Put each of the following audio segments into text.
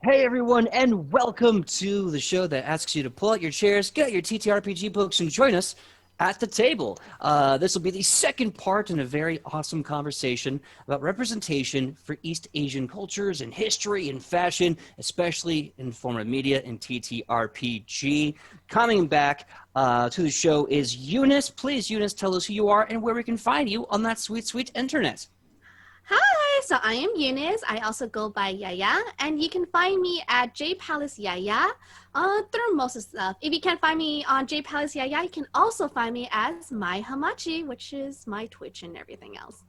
Hey everyone, and welcome to the show that asks you to pull out your chairs, get out your TTRPG books, and join us at the table. This will be the second part in a very awesome conversation about representation for East Asian cultures and history and fashion, especially in form of media and TTRPG. Coming back to the show is Eunice. Please, Eunice, tell us who you are and where we can find you on that sweet, sweet internet. Hi, so I am Eunice. I also go by Yaya, and you can find me at JadePalaceYaYa through most of the stuff. If you can't find me on JadePalaceYaYa, you can also find me as My Hamachi, which is my Twitch and everything else.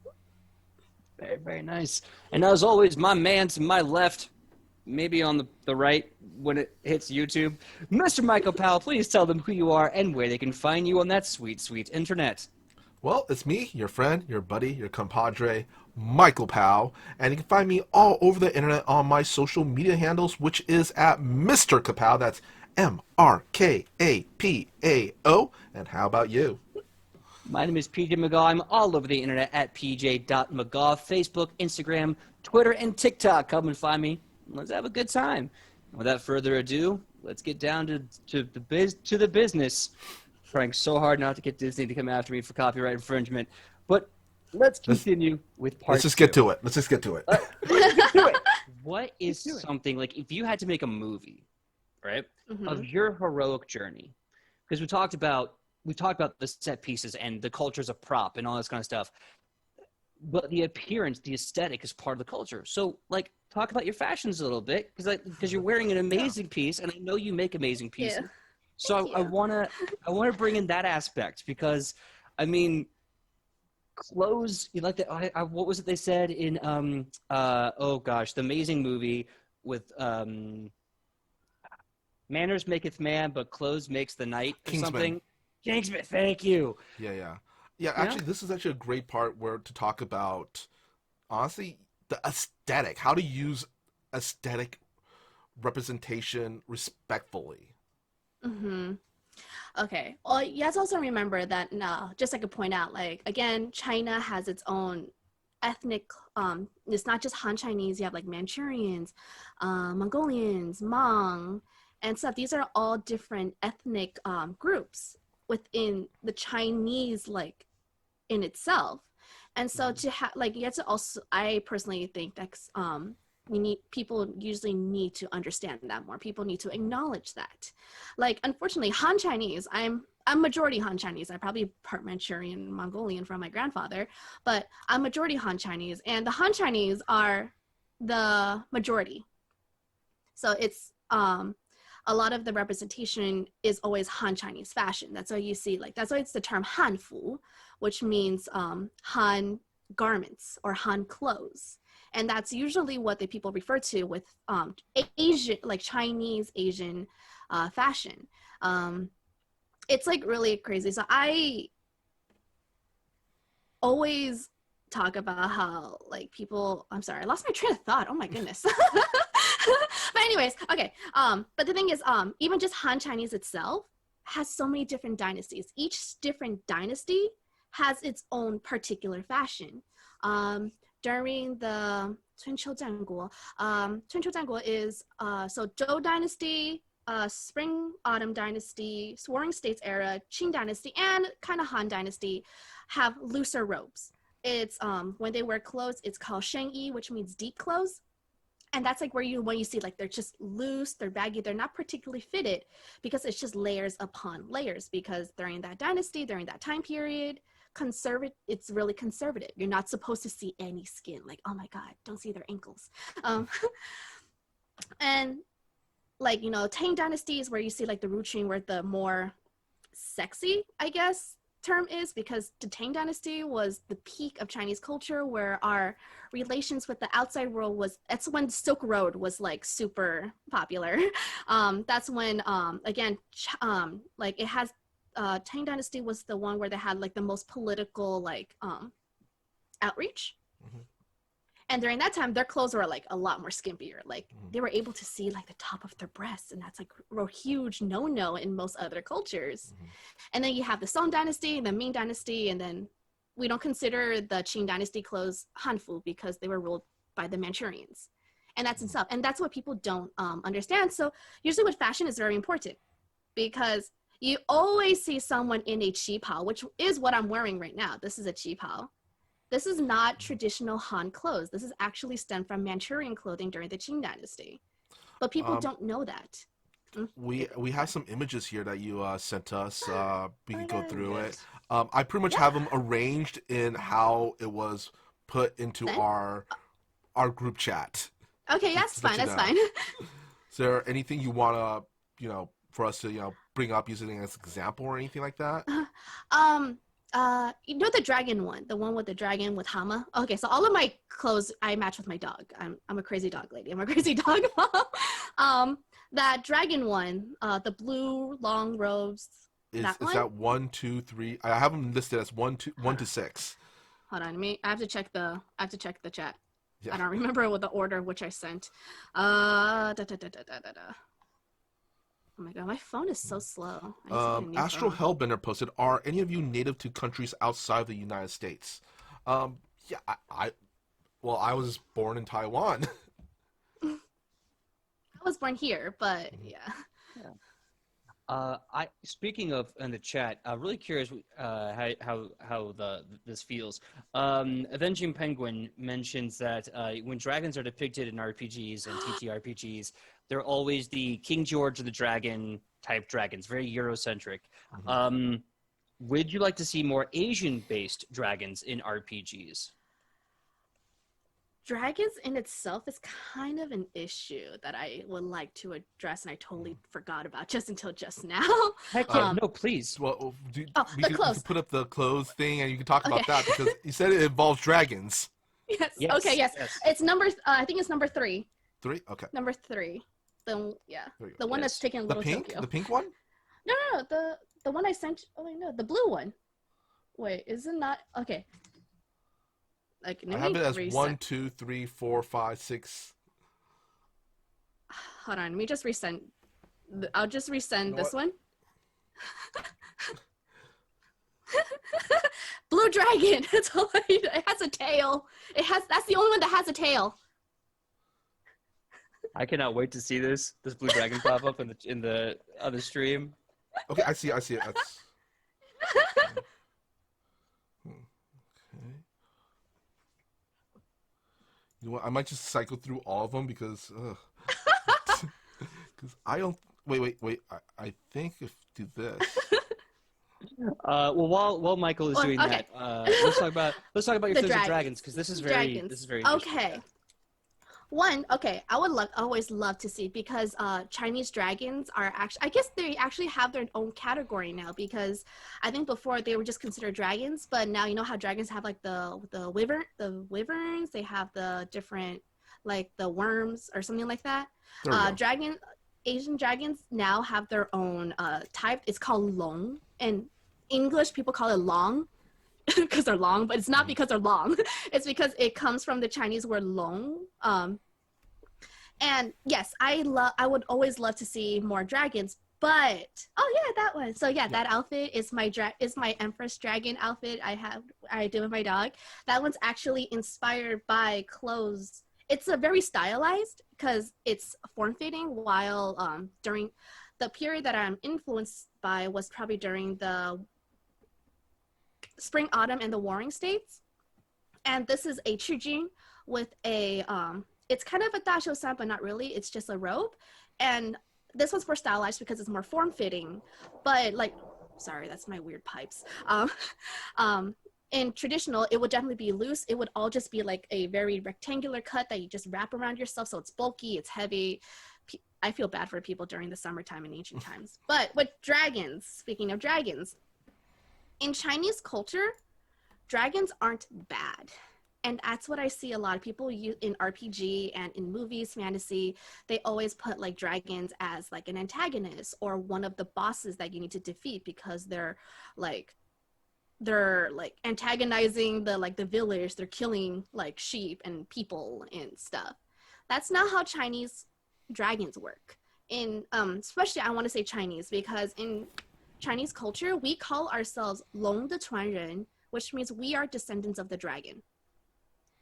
Very, very nice. And as always, my man to my left, maybe on the right when it hits YouTube, Mr. Michael Powell, please tell them who you are and where they can find you on that sweet, sweet internet. Well, it's me, your friend, your buddy, your compadre, Michael Powell, and you can find me all over the internet on my social media handles, which is at Mr. Kapow. That's MRKAPAO. And how about you? My name is PJ McGaw. I'm all over the internet at pj.mcgaw, Facebook, Instagram, Twitter, and TikTok. Come and find me. Let's have a good time. Without further ado, let's get down to the business. Trying so hard not to get Disney to come after me for copyright infringement, but let's continue with part Let's just two. get to it. Let's just get to it. Let's get to it. What is something, like, if you had to make a movie, right, of your heroic journey? Because we talked about the set pieces and the culture's a prop and all this kind of stuff, but the appearance, the aesthetic is part of the culture. So, like, talk about your fashions a little bit, because you're wearing an amazing piece, and I know you make amazing pieces. Yeah. So I wanna bring in that aspect, because I mean, clothes. You like that? What was it they said in oh gosh, the amazing movie with manners maketh man, but clothes makes the night or Kingsman. something. Kingsman. Thank you. Yeah. Actually, this is actually a great part to talk about, honestly, the aesthetic. How to use aesthetic representation respectfully. Okay. Well, you guys also remember that now, just like I could point out, like, again, China has its own ethnic, it's not just Han Chinese, you have like Manchurians, Mongolians, Hmong, and stuff. These are all different ethnic groups within the Chinese, like, in itself. And so to have, like, you have to also, I personally think that's, people usually need to understand that more. People need to acknowledge that. Like, unfortunately, Han Chinese, I'm majority Han Chinese. I probably part Manchurian and Mongolian from my grandfather, but I'm majority Han Chinese, and the Han Chinese are the majority. So it's a lot of the representation is always Han Chinese fashion. That's why you see, like, that's why it's the term Hanfu, which means Han garments or Han clothes. And that's usually what the people refer to with Asian, like Chinese Asian fashion. It's like really crazy. So I always talk about how, like, people, I'm sorry, I lost my train of thought. Oh my goodness. But anyways, okay. But the thing is, even just Han Chinese itself has so many different dynasties. Each different dynasty has its own particular fashion. During the 春秋战国, 春秋战国 is so Zhou dynasty, Spring Autumn dynasty, Warring States era, Qing dynasty, and kind of Han dynasty have looser robes. It's when they wear clothes, it's called shengyi, which means deep clothes. And that's like when you see, like, they're just loose, they're baggy, they're not particularly fitted, because it's just layers upon layers, because during that dynasty, during that time period, it's really conservative. You're not supposed to see any skin, like, oh my god, don't see their ankles. And, like, you know, Tang dynasty is where you see, like, the Ruqing, where the more sexy, I guess, term is, because the Tang dynasty was the peak of Chinese culture, where our relations with the outside world that's when Silk Road was, like, super popular. That's when again, like, it has Tang dynasty was the one where they had, like, the most political, like, outreach. And during that time, their clothes were, like, a lot more skimpier. Like, they were able to see, like, the top of their breasts, and that's, like, a huge no-no in most other cultures. And then you have the Song dynasty, the Ming dynasty, and then we don't consider the Qing dynasty clothes Hanfu, because they were ruled by the Manchurians. and that's itself. And that's what people don't understand. So usually with fashion is very important because you always see someone in a qipao, which is what I'm wearing right now. This is a qipao. This is not traditional Han clothes. This is actually stemmed from Manchurian clothing during the Qing Dynasty. But people don't know that. We have some images here that you sent us. We can go through it. Yes. I pretty much have them arranged in how it was put into our group chat. Okay, that's fine. That's fine. Is there anything you want to, for us to, bring up using it as an example or anything like that? You know the dragon one, the one with the dragon with Hama? Okay, so all of my clothes I match with my dog. I'm a crazy dog lady. I'm a crazy dog mom. That dragon one, the blue long robes. Is that 1, 2, 3? I have them listed as 1 to 6. Hold on, I have to check the chat. Yeah. I don't remember what the order which I sent. Oh my god, my phone is so slow. Astral Hellbender posted, "Are any of you native to countries outside the United States?" Yeah, I was born in Taiwan. I was born here, but yeah. Speaking of in the chat, really curious how this feels. Avenging Penguin mentions that when dragons are depicted in RPGs and TTRPGs, they're always the King George of the Dragon type dragons, very Eurocentric. Would you like to see more Asian-based dragons in RPGs? Dragons in itself is kind of an issue that I would like to address, and I totally forgot about just until just now. Heck yeah, no, please. Well, the you clothes. can put up the clothes thing, and you can talk about that because you said it involves dragons. Yes. Yes, Okay. Yes. It's number. I think it's number 3. 3? Okay. Number 3. The one Yes. that's taking The Little pink? Tokyo. The pink one? No. The one I sent. Oh wait, no, the blue one. Wait, is it not? Okay. Like, I have it as 1, 2, 3, 4, 5, 6. Hold on, let me just resend. I'll just resend this one. Blue dragon. That's all I need. It has a tail. That's the only one that has a tail. I cannot wait to see this blue dragon pop up in the other stream. Okay, I see it. That's... You know what? I might just cycle through all of them because I don't. Wait. I think if do this. Well, while Michael is doing okay. that, let's talk about your The choice of dragons because this is very interesting. Okay. I would always love to see because Chinese dragons are actually, I guess they actually have their own category now because I think before they were just considered dragons, but now you know how dragons have like the wyverns, they have the different like the worms or something like that. Asian dragons now have their own type. It's called long. In English, people call it long. Because they're long, but it's not because they're long. It's because it comes from the Chinese word long. And yes, I would always love to see more dragons. But that one. So that outfit is my Empress Dragon outfit. I did with my dog. That one's actually inspired by clothes. It's a very stylized because it's form fitting. While during the period that I'm influenced by was probably during the spring, autumn, and the warring states. And this is a chujin with a, it's kind of a dasho-san, but not really. It's just a robe. And this one's more stylized because it's more form-fitting. But like, sorry, that's my weird pipes. In traditional, it would definitely be loose. It would all just be like a very rectangular cut that you just wrap around yourself. So it's bulky, it's heavy. I feel bad for people during the summertime in ancient times. But with dragons, speaking of dragons, in Chinese culture, dragons aren't bad. And that's what I see a lot of people use in RPG and in movies, fantasy. They always put like dragons as like an antagonist or one of the bosses that you need to defeat because they're like antagonizing the village. They're killing like sheep and people and stuff. That's not how Chinese dragons work. In especially I want to say Chinese because in Chinese culture, we call ourselves Long de Chuan Ren, which means we are descendants of the dragon.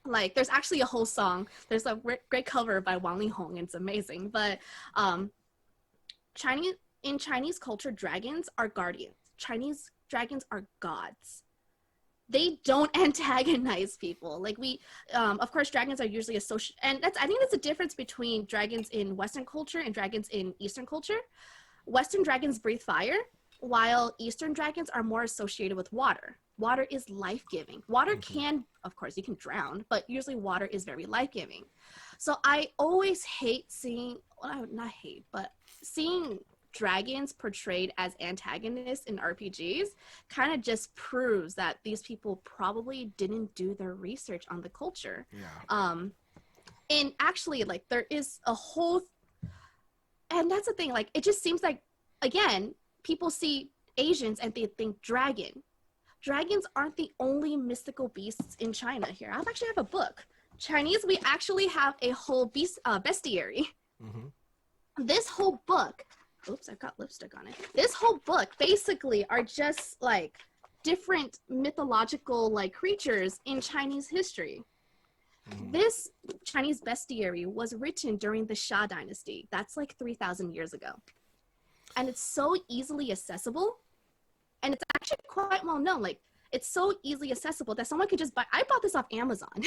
Like, there's actually a whole song. There's a great cover by Wang Linghong, and it's amazing. But in Chinese culture, dragons are guardians. Chinese dragons are gods. They don't antagonize people. Like, of course, dragons are usually associated, and I think that's the difference between dragons in Western culture and dragons in Eastern culture. Western dragons breathe fire, while Eastern dragons are more associated with water. Water is life-giving. Water can, of course, you can drown, but usually water is very life-giving. So I always hate seeing, well, not hate, but seeing dragons portrayed as antagonists in RPGs kind of just proves that these people probably didn't do their research on the culture. Yeah. And actually, like, there is a whole, and that's the thing, like, it just seems like, again, people see Asians and they think dragon. Dragons aren't the only mystical beasts in China here. I actually have a book. Chinese, we actually have a whole bestiary. This whole book, oops, I've got lipstick on it. This whole book basically are just like different mythological like creatures in Chinese history. This Chinese bestiary was written during the Xia dynasty. That's like 3,000 years ago. And it's so easily accessible. And it's actually quite well known. Like, it's so easily accessible that someone could just buy. I bought this off Amazon.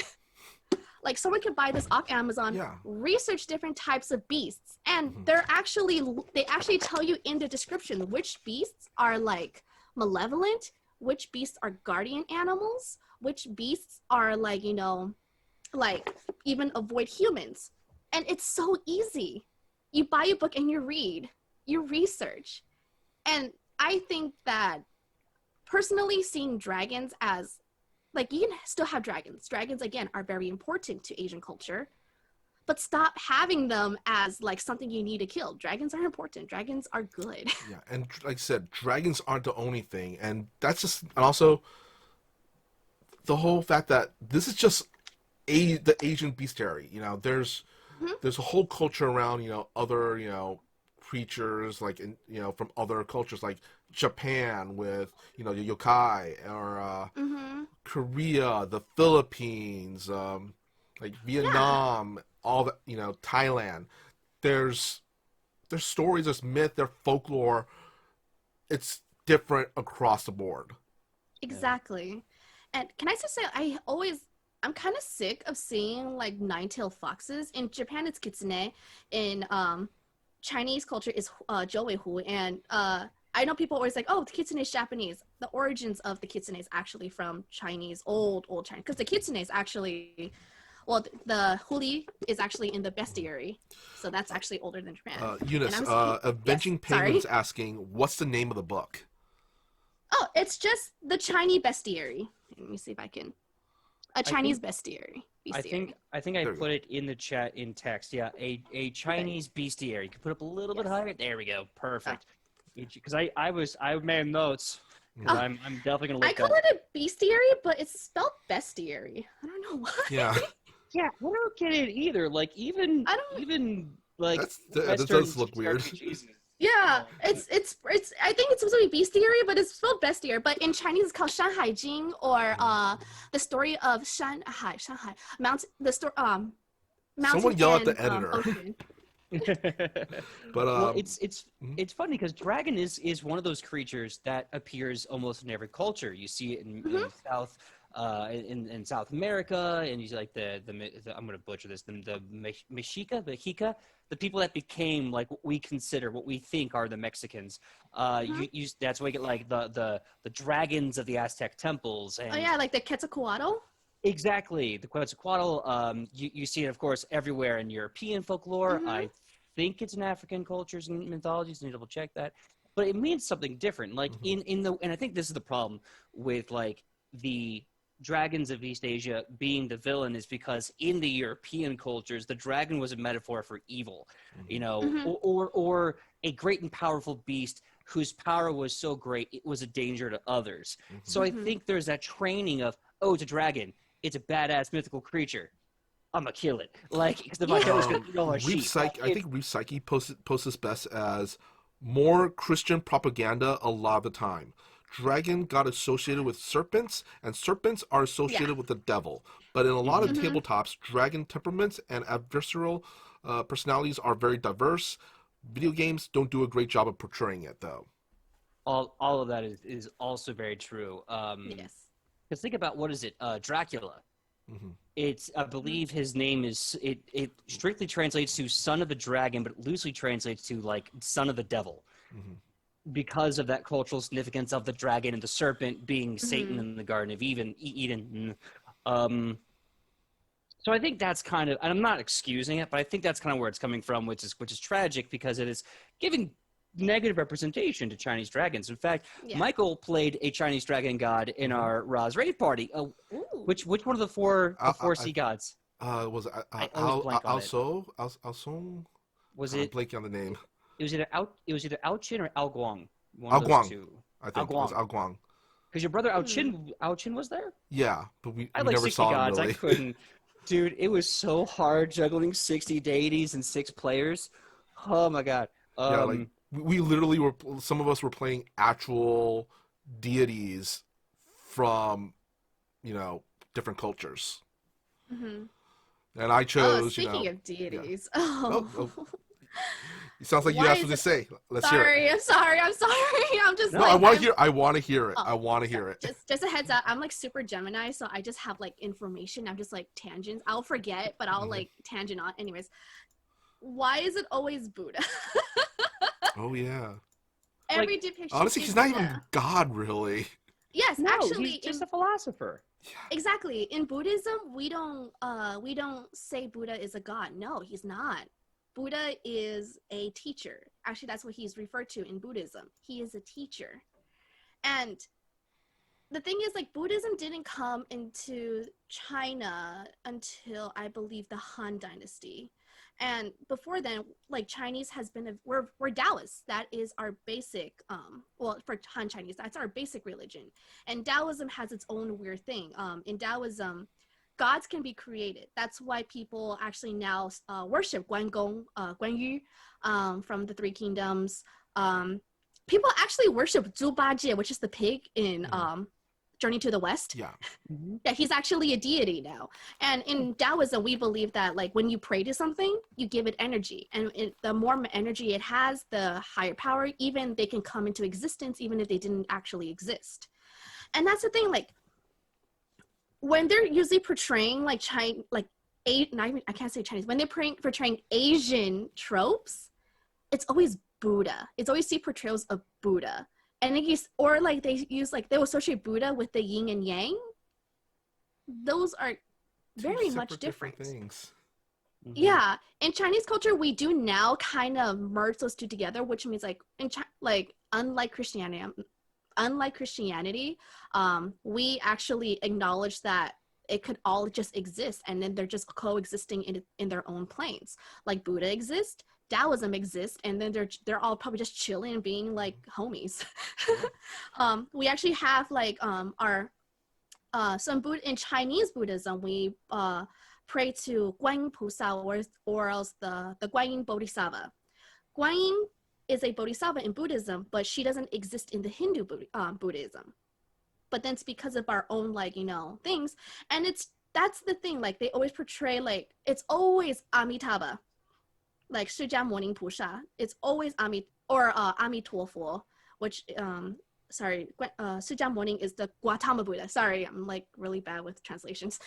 Like, someone could buy this off Amazon, research different types of beasts, and they actually tell you in the description which beasts are like malevolent, which beasts are guardian animals, which beasts are like, you know, like even avoid humans. And it's so easy. You buy a book and you read, you research. And I think that personally seeing dragons as, like, you can still have dragons. Dragons, again, are very important to Asian culture, but stop having them as like something you need to kill. Dragons are important. Dragons are good. Yeah, and like I said, dragons aren't the only thing, and that's just, and also the whole fact that this is just the Asian bestiary. You know, there's a whole culture around, you know, other, you know, creatures like in, you know, from other cultures like Japan with, you know, the yokai, or Korea, the Philippines, like Vietnam, all that, you know, Thailand. There's stories, there's myth, there's folklore. It's different across the board. Exactly. And can I just say, I'm kind of sick of seeing like nine-tailed foxes. In Japan, it's kitsune. In Chinese culture is Jouweihu, and I know people always like, oh, the kitsune is Japanese. The origins of the kitsune is actually from Chinese, old Chinese, because the kitsune is actually, well, the huli is actually in the bestiary, so that's actually older than Japan. Eunice, Avenging Penguin's asking, what's the name of the book? Oh, it's just the Chinese bestiary. Let me see if I can. Chinese bestiary. I think I put it in the chat in text. Yeah, a Chinese bestiary. You can put up a little bit higher. There we go. Perfect. Because I made notes. I'm definitely gonna look. I call it a bestiary, but it's spelled bestiary. I don't know why. Yeah. Yeah, I don't get it either. Like even like that does look weird. Yeah, it's I think it's supposed to be bestiary, but it's spelled bestiary. But in Chinese, it's called Shanhai Jing, or the story of Shanghai, mountain. The story mountain. Someone yell at the editor. But well, it's funny because dragon is one of those creatures that appears almost in every culture. You see it in South in South America, and you see like the I'm gonna butcher this, the Mexica, the people that became like what we think are the Mexicans. That's why you get like the dragons of the Aztec temples. And, oh yeah, like the Quetzalcoatl. Exactly, the Quetzalcoatl. You see it, of course, everywhere in European folklore. I think it's in African cultures and mythologies. I need to double check that, but it means something different. Like and I think this is the problem with like the dragons of East Asia being the villain, is because in the European cultures, the dragon was a metaphor for evil, you know, or a great and powerful beast whose power was so great it was a danger to others. So I think there's that training of, oh, it's a dragon, it's a badass mythical creature, I'm gonna kill it. Like, because my gonna kill our sheep. I think Reef Psyche posts this best as more Christian propaganda a lot of the time. dragon got associated with serpents, and serpents are associated with the devil. But in a lot of tabletops, dragon temperaments and adversarial personalities are very diverse. Video games don't do a great job of portraying it, though. All of that is also very true. Yes. Because think about, what is it? Dracula. It's, I believe his name is, it strictly translates to son of the dragon, but loosely translates to like son of the devil. Because of that cultural significance of the dragon and the serpent being Satan in the Garden of Eden. So I think that's kind of, and I'm not excusing it, but I think that's kind of where it's coming from, which is tragic, because it is giving negative representation to Chinese dragons. In fact, Michael played a Chinese dragon god in our Ra's Rave party. Which one of the four sea gods? Was it I always blank on it. Alsong? Was I'm it? blanking on the name. It was either Ao Chin or Ao Guang. Ao Guang. I think it was Ao Guang. Because your brother Ao Chin was there. Yeah, but we I like never 60 saw gods. him really. I couldn't. Dude, it was so hard juggling 60 deities and 6 players. Oh my god. Yeah, like we literally were. Some of us were playing actual deities from, different cultures. And I chose. Speaking of deities. It sounds like you have something to say. Let's hear it. I'm sorry. I'm just. No, I want to hear. I want to hear it. I want to hear it. Just a heads up. I'm like super Gemini, so I just have like information. I'm just like tangents. I'll forget, but I'll like tangent on. Anyways, why is it always Buddha? Oh yeah. Every depiction. Honestly, he's not even God, really. Yes, No, actually, he's just a philosopher. Exactly. In Buddhism, we don't say Buddha is a god. No, he's not. Buddha is a teacher. Actually, that's what he's referred to in Buddhism. He is a teacher. And the thing is, like, Buddhism didn't come into China until, I believe, the Han Dynasty. And before then, like, Chinese has been, we're Taoists. That is our basic, for Han Chinese, that's our basic religion. And Taoism has its own weird thing. In Taoism, gods can be created. That's why people actually now worship Guan Yu from the Three Kingdoms. People actually worship Zhu Bajie, which is the pig in Journey to the West. Yeah. Yeah, he's actually a deity now. And in Taoism, we believe that like when you pray to something, you give it energy. And the more energy it has, the higher power, even they can come into existence, even if they didn't actually exist. And that's the thing, like, when they're usually portraying like I can't say Chinese, when they're portraying Asian tropes, it's always Buddha. It's always see portrayals of Buddha. And they will associate Buddha with the yin and yang. Those are very much different things. Yeah, in Chinese culture, we do now kind of merge those two together, which means like unlike Christianity, we actually acknowledge that it could all just exist, and then they're just coexisting in their own planes. Like Buddha exists, Taoism exists, and then they're all probably just chilling and being like homies. We actually have like some Buddha in Chinese Buddhism. We pray to Guanyin Pusa or else the Guanyin Bodhisattva. Guanyin is a bodhisattva in Buddhism, but she doesn't exist in the Hindu Buddhism. But then it's because of our own things, and that's the thing. Like they always portray like it's always Amitabha, like Shijia Morning Pusha. It's always Amitofo, which Shijia Morning is the Gautama Buddha. Sorry, I'm like really bad with translations.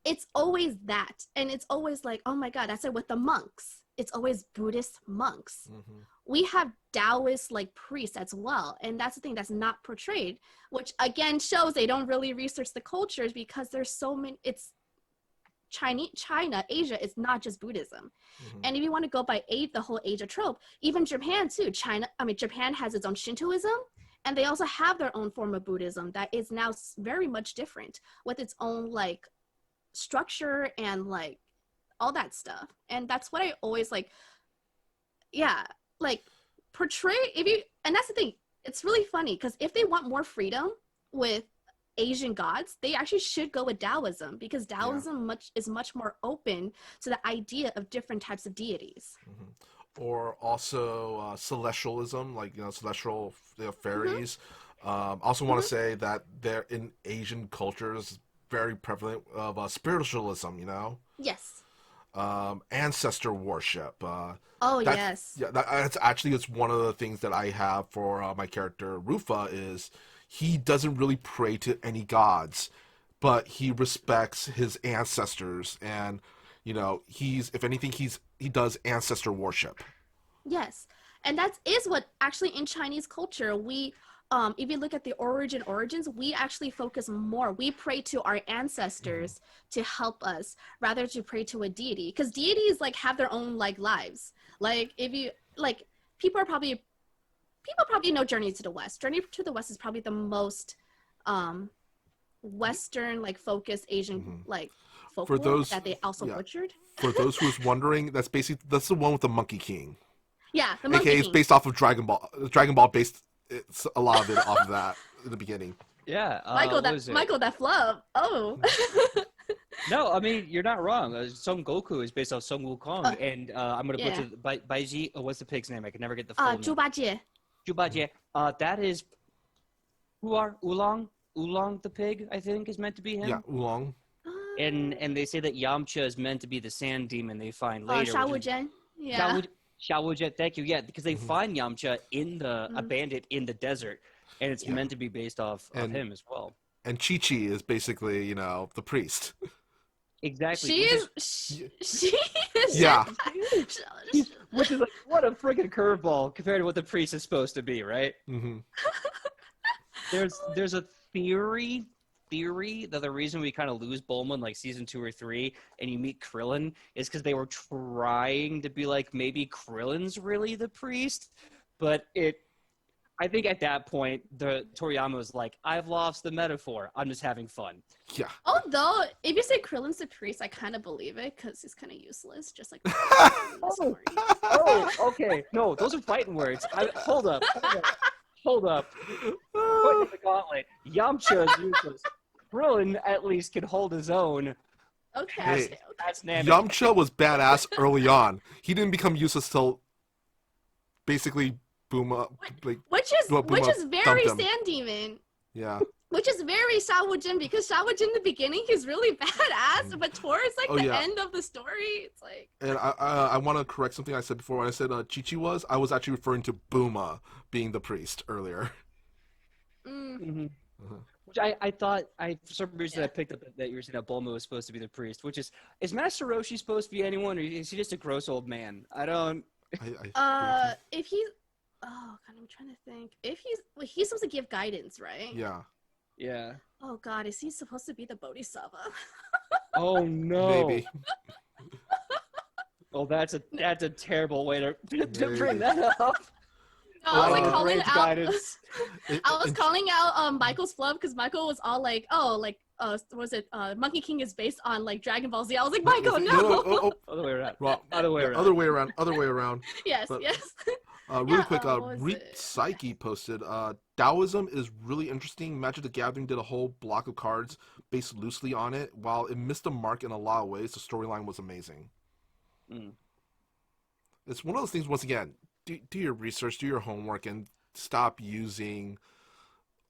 It's always that, and it's always like, oh my god, that's it with the monks. It's always Buddhist monks. We have Taoist like priests as well, and that's the thing that's not portrayed, which again shows they don't really research the cultures, because there's so many. It's China, Asia. It's not just Buddhism, and if you want to go by the whole Asia trope, even Japan too. Japan has its own Shintoism, and they also have their own form of Buddhism that is now very much different with its own like structure and like all that stuff. And that's what I always portray. And that's the thing, it's really funny, because if they want more freedom with Asian gods, they actually should go with Taoism, because Taoism is much more open to the idea of different types of deities. or also celestialism, like celestial Mm-hmm. fairies. Also want Mm-hmm. to say that there in Asian cultures very prevalent of spiritualism. Yes. Ancestor worship. Oh That's yes. yeah. That's actually it's one of the things that I have for my character Rufa is he doesn't really pray to any gods, but he respects his ancestors, and he's if anything he does ancestor worship. Yes, and that is what actually in Chinese culture we, if you look at the origins, we actually focus more. We pray to our Hmm. ancestors to help us rather to pray to a deity, because deities like have their own like lives. Like if you like, people are probably people probably know Journey to the West. Journey to the West is probably the most um Western like focused Asian Hmm. like For folklore those, that they also yeah, butchered. for those who is wondering, that's the one with the Monkey King. Yeah, the Monkey AKA it's King. based off of Dragon Ball. Dragon Ball based it's a lot of it off of that in the beginning. Yeah. What is it? Michael, that flub. Oh. No, I mean you're not wrong. Son Goku is based off Sun Wukong, uh, and I'm gonna yeah. butcher Baiji. What's the pig's name? I can never get the full name. 猪八戒. Jubajie. That is Huar Oolong. Oolong the pig, I think, is meant to be him. Yeah, Oolong. And they say that Yamcha is meant to be the sand demon they find later. 沙悟真. Yeah. Xiaowu, thank you. Yeah, because they Mhm. find Yamcha in the Mhm. abandoned in the desert, and it's Yeah. meant to be based off of And him as well. and Chi Chi is basically the priest. Exactly. She is. She is. Yeah. Which is like what a freaking curveball compared to what the priest is supposed to be, right? Hmm. There's a theory that the reason we kind of lose Bulma in like season 2 or 3 and you meet Krillin is because they were trying to be like maybe Krillin's really the priest, but I think at that point the Toriyama was like, I've lost the metaphor, I'm just having fun. Yeah. Although, if you say Krillin's the priest, I kind of believe it because he's kind of useless, just like the story. Oh, okay, no, those are fighting words. Hold up. Put in the gauntlet. Yamcha is useless. Krillin at least can hold his own. Okay. Hey, That's Namek. Yamcha was badass early on. He didn't become useless till basically Booma, like Which Booma is very dumped him. Sand Demon. Yeah. Which is very Xiao Jin, because Xiao Jin in the beginning he's really badass, but towards like the end of the story, it's like. And I want to correct something I said before. When I said Chi-Chi I was actually referring to Booma being the priest earlier. Mm-hmm. Which I thought for some reason I picked up that you were saying that Bulma was supposed to be the priest, which is Master Roshi supposed to be anyone, or is he just a gross old man? I don't. If he's, oh god, I'm trying to think. If he's supposed to give guidance, right? Yeah. Yeah. Oh god, is he supposed to be the Bodhisattva? Oh no. Maybe. Oh, that's a terrible way to bring that up. No, I was like calling great out. guidance. I was calling out Michael's flub because Michael was all like, "Oh, like was it Monkey King is based on like Dragon Ball Z?" I was like, "Michael, no." Other way around. Well, Other way around. Other way around. Yes, But, yes. Really quick, what was Reap it? Psyche posted, Taoism is really interesting. Magic the Gathering did a whole block of cards based loosely on it. While it missed the mark in a lot of ways, the storyline was amazing. Mm. It's one of those things, once again, do your research, do your homework, and stop using,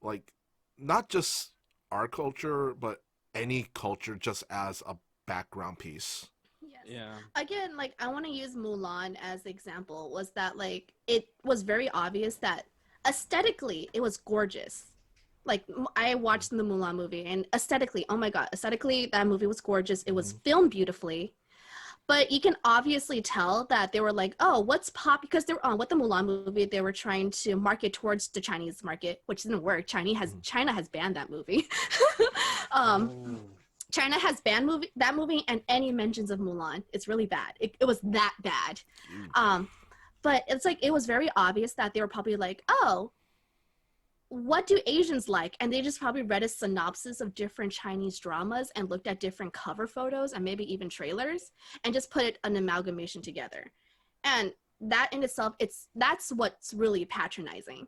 like, not just our culture, but any culture just as a background piece. Yes. Yeah. Again, like I want to use Mulan as the example. Was that like it was very obvious that aesthetically it was gorgeous. Like I watched the Mulan movie and aesthetically, oh my god, aesthetically that movie was gorgeous. It was filmed beautifully. But you can obviously tell that they were like, oh, what's pop? Because they were on with the Mulan movie, they were trying to market towards the Chinese market, which didn't work. China has banned that movie. China has banned that movie and any mentions of Mulan. It's really bad. It was that bad. But it's like it was very obvious that they were probably like, oh, what do Asians like? And they just probably read a synopsis of different Chinese dramas and looked at different cover photos and maybe even trailers and just put an amalgamation together. And that in itself, that's what's really patronizing.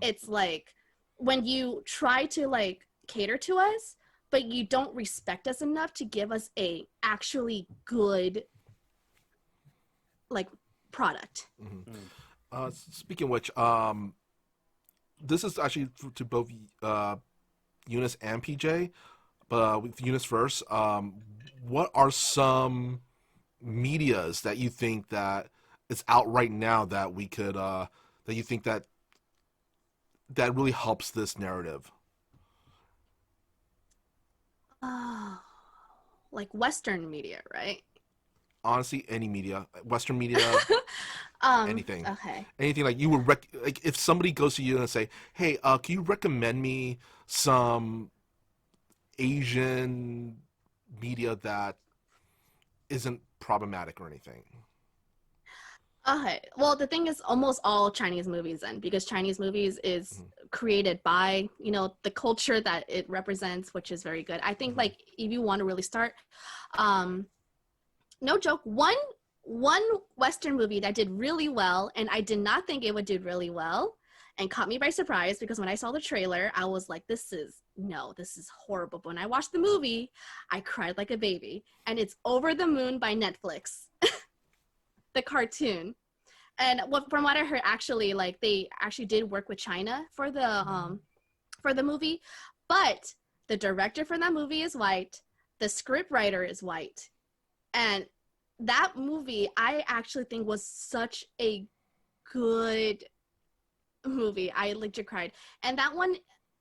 It's like when you try to like cater to us, but you don't respect us enough to give us a actually good like product. Speaking of which, this is actually to both Eunice and PJ, but with Eunice first, what are some medias that you think that is out right now that we could that you think that really helps this narrative? Like Western media, right? Honestly, any media, Western media, anything. Okay. Anything like you would like if somebody goes to you and say, "Hey, can you recommend me some Asian media that isn't problematic or anything?" Okay. Well, the thing is almost all Chinese movies then, because Chinese movies is created by, you know, the culture that it represents, which is very good. I think like if you want to really start, no joke, one Western movie that did really well, and I did not think it would do really well, and caught me by surprise because when I saw the trailer, I was like, this is horrible. But when I watched the movie, I cried like a baby, and it's Over the Moon by Netflix. The cartoon. And from what I heard, actually, like they actually did work with China for the movie, but the director for that movie is white, the script writer is white, and that movie I actually think was such a good movie. I legit cried. And that one,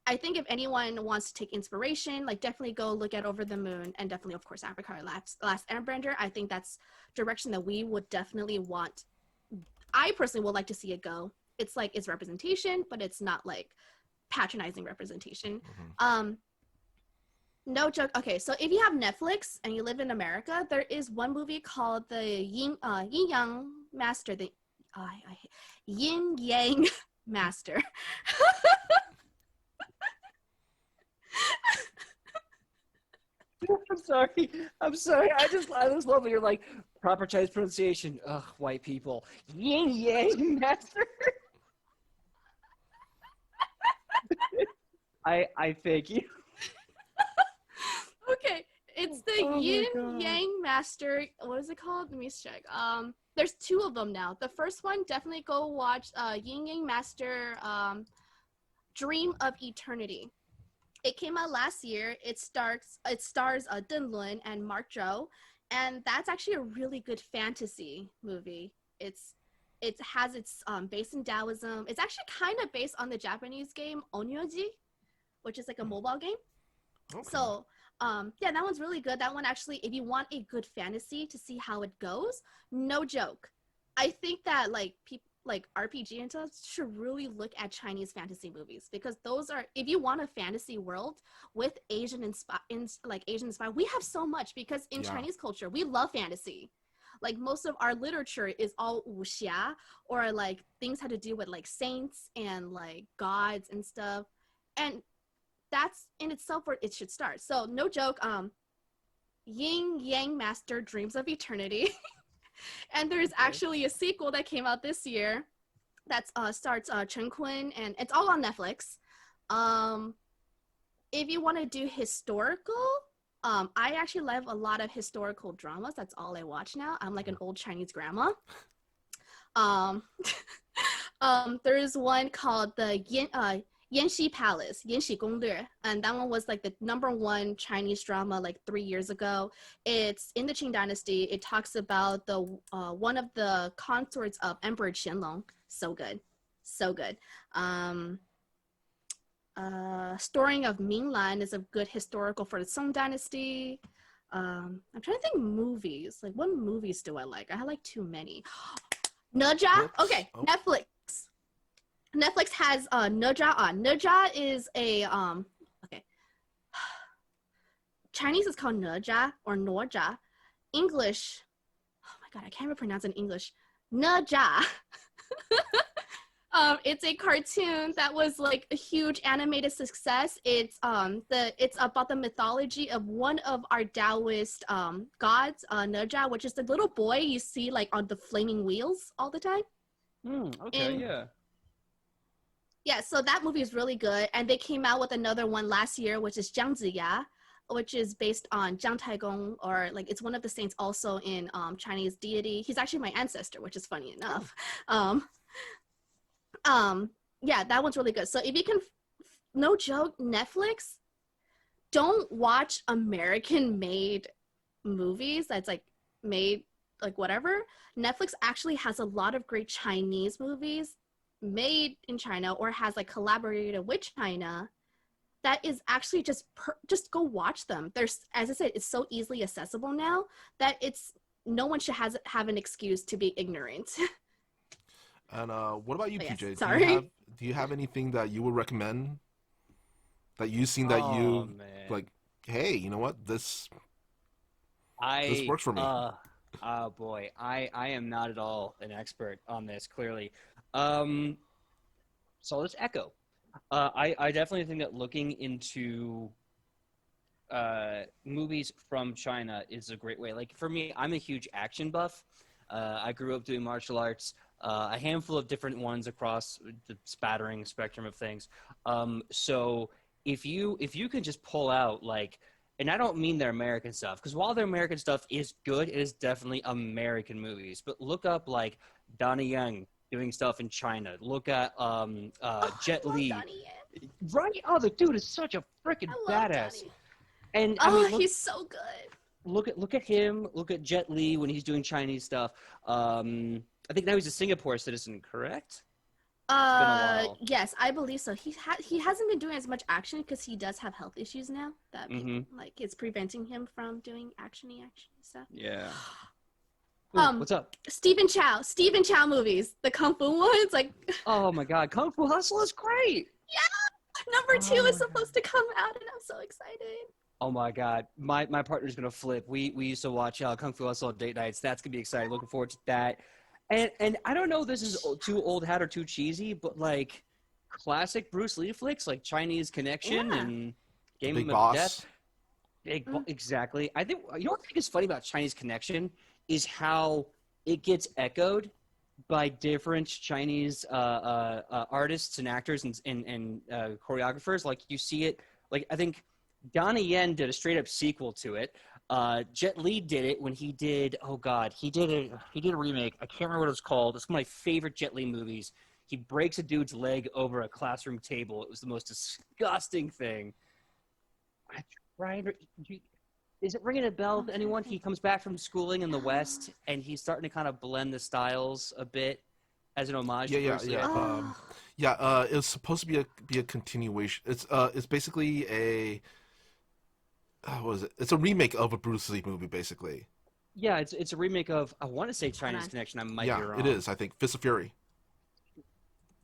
I think if anyone wants to take inspiration, like definitely go look at Over the Moon, and definitely, of course, Avatar: Last Airbender. I think that's direction that we would definitely want. I personally would like to see it go. It's like it's representation, but it's not like patronizing representation. No joke. Okay, so if you have Netflix and you live in America, there is one movie called the Yin Yang Master. The Yin Yang Master. I'm sorry. I just love when you're like proper Chinese pronunciation. Ugh, white people. Yin Yang Master. I thank you. Okay, it's the Yin Yang Master. What is it called? Let me check. There's two of them now. The first one, definitely go watch Yin Yang Master Dream of Eternity. It came out last year. It stars Deng Lun and Mark Zhou, and that's actually a really good fantasy movie. It has its based in Taoism. It's actually kind of based on the Japanese game Onyoji, which is like a mobile game. Okay. So yeah, that one's really good. That one actually, if you want a good fantasy to see how it goes, no joke, I think that like people like RPG and stuff should really look at Chinese fantasy movies, because those are, if you want a fantasy world with Asian inspired, we have so much, because in Chinese culture we love fantasy. Like most of our literature is all wuxia, or like things had to do with like saints and like gods and stuff, and that's in itself where it should start. So no joke, Yin Yang Master Dreams of Eternity. And there's actually a sequel that came out this year that starts Chen Kun, and it's all on Netflix. If you want to do historical, I actually love a lot of historical dramas. That's all I watch now. I'm like an old Chinese grandma. There's one called the Yanxi Palace, Yanxi Gongde, and that one was like the #1 Chinese drama like 3 years ago. It's in the Qing Dynasty. It talks about the one of the consorts of Emperor Qianlong. So good, so good. Storing of Minglan is a good historical for the Song Dynasty. I'm trying to think movies. Like, what movies do I like? I have like too many. Naja. Okay, oh. Netflix has Naja on. Naja is a okay. Chinese is called Naja or Noja. English, oh my god, I can't even pronounce it in English. Naja. It's a cartoon that was like a huge animated success. It's about the mythology of one of our Taoist gods, Naja, which is the little boy you see like on the flaming wheels all the time. Okay. Yeah, so that movie is really good, and they came out with another one last year, which is Jiangziya. which is based on Jiang Taigong, or like it's one of the saints also in Chinese deity. He's actually my ancestor, which is funny enough. Yeah, that one's really good. So if you can, no joke, Netflix, don't watch American-made movies that's like made like whatever. Netflix actually has a lot of great Chinese movies made in China or has like collaborated with China that is actually just go watch them. There's, as I said, it's so easily accessible now that it's no one should have an excuse to be ignorant. And what about you, Yes, PJ? sorry. Do you have anything that you would recommend that you've seen that Oh you man. like? Hey, you know what? This I works for me. Oh boy, I am not at all an expert on this. Clearly, um, so let's echo. I definitely think that looking into movies from China is a great way. Like for me, I'm a huge action buff. I grew up doing martial arts, a handful of different ones across the spattering spectrum of things. So if you can just pull out like, and I don't mean their American stuff, because while their American stuff is good, it is definitely American movies. But look up like Donnie Yen doing stuff in China. Look at Jet I love Li. Donnie Yen. Right? Oh, the dude is such a freaking I love badass. Donnie. And I Oh, mean, he's so good. look at him. Look at Jet Li when he's doing Chinese stuff. I think now he's a Singapore citizen, correct? It's been a while. Yes, I believe so. He hasn't been doing as much action because he does have health issues now that people like it's preventing him from doing actiony stuff. Yeah. Ooh, what's up? Stephen Chow movies, the Kung Fu ones, like Oh my God, Kung Fu Hustle is great. number 2 Oh is my supposed to come out, and I'm so excited. Oh my God, my partner's gonna flip. We used to watch Kung Fu Hustle on date nights. That's gonna be exciting. Looking forward to that. And I don't know if this is too old hat or too cheesy, but like classic Bruce Lee flicks like Chinese Connection Yeah. and The Game Big of Boss. Death. Exactly. I think you know what I think is funny about Chinese Connection is how it gets echoed by different Chinese artists and actors and choreographers. Like you see it. Like I think Donnie Yen did a straight up sequel to it. Jet Li did it when he did. Oh God, he did a remake. I can't remember what it was called. It's one of my favorite Jet Li movies. He breaks a dude's leg over a classroom table. It was the most disgusting thing. I tried. Is it ringing a bell to anyone? He comes back from schooling in the West, and he's starting to kind of blend the styles a bit as an homage to Bruce Lee. It's supposed to be a continuation. It's basically a what is it? It's a remake of a Bruce Lee movie, basically. Yeah, it's a remake of, I want to say Chinese Connection. I might be wrong. It is. I think Fist of Fury.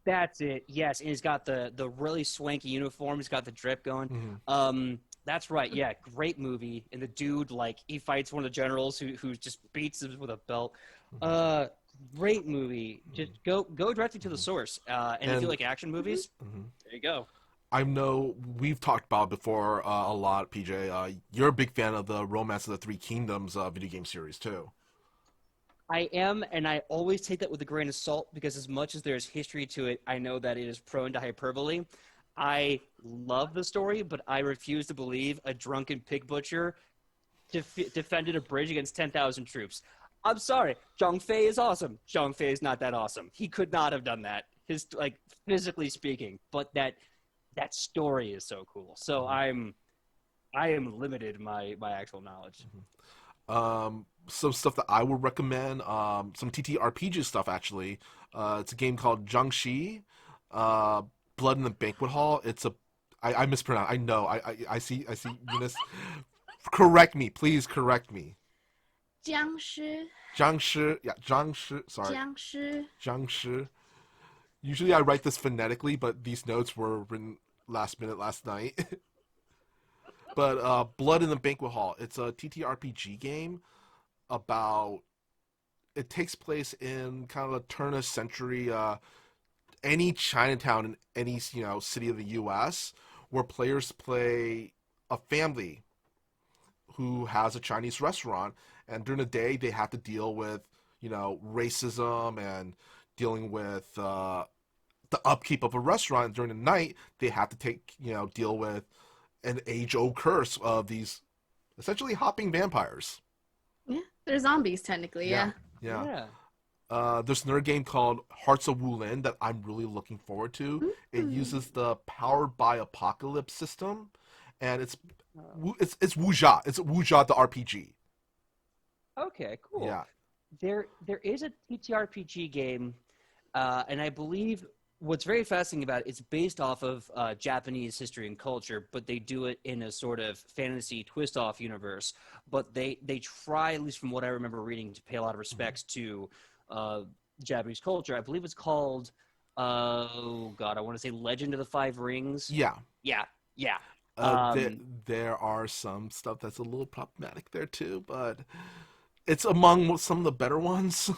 That's it. Yes, and he's got the really swanky uniform. He's got the drip going. That's right. Yeah, great movie. And the dude, like, he fights one of the generals who just beats him with a belt. Great movie. Just go directly to the source. And if you like action movies, there you go. I know we've talked about it before a lot, PJ. You're a big fan of the Romance of the Three Kingdoms video game series too. I am, and I always take that with a grain of salt because as much as there's history to it, I know that it is prone to hyperbole. I love the story, but I refuse to believe a drunken pig butcher defended a bridge against 10,000 troops. I'm sorry. Zhang Fei is awesome. Zhang Fei is not that awesome. He could not have done that, physically speaking, but that story is so cool. So I am limited in my actual knowledge. Some stuff that I would recommend, some TTRPG stuff actually. It's a game called Jiangshi, Blood in the Banquet Hall. I mispronounced. I know. I see Eunice. Correct me, please correct me. Jiangshi. Yeah, Jiangshi. Sorry. Jiangshi. Jiangshi. Usually I write this phonetically, but these notes were written last minute last night. But Blood in the Banquet Hall. It's a TTRPG game about. It takes place in kind of the turn of century, any Chinatown in any city of the U.S. where players play a family who has a Chinese restaurant, and during the day they have to deal with racism and dealing with the upkeep of a restaurant. During the night they have to deal with an age-old curse of these essentially hopping vampires. Yeah, they're zombies technically. Yeah. Yeah. There's another game called Hearts of Wulin that I'm really looking forward to. It uses the Powered by Apocalypse system, and it's Wuxia. It's Wuxia the RPG. Okay, cool. Yeah. There is a TTRPG game, and I believe what's very fascinating about it, it's based off of Japanese history and culture, but they do it in a sort of fantasy twist-off universe. But they try, at least from what I remember reading, to pay a lot of respects to Japanese culture. I believe it's called, oh god, I want to say Legend of the Five Rings. Yeah. Yeah. There are some stuff that's a little problematic there too, but it's among some of the better ones.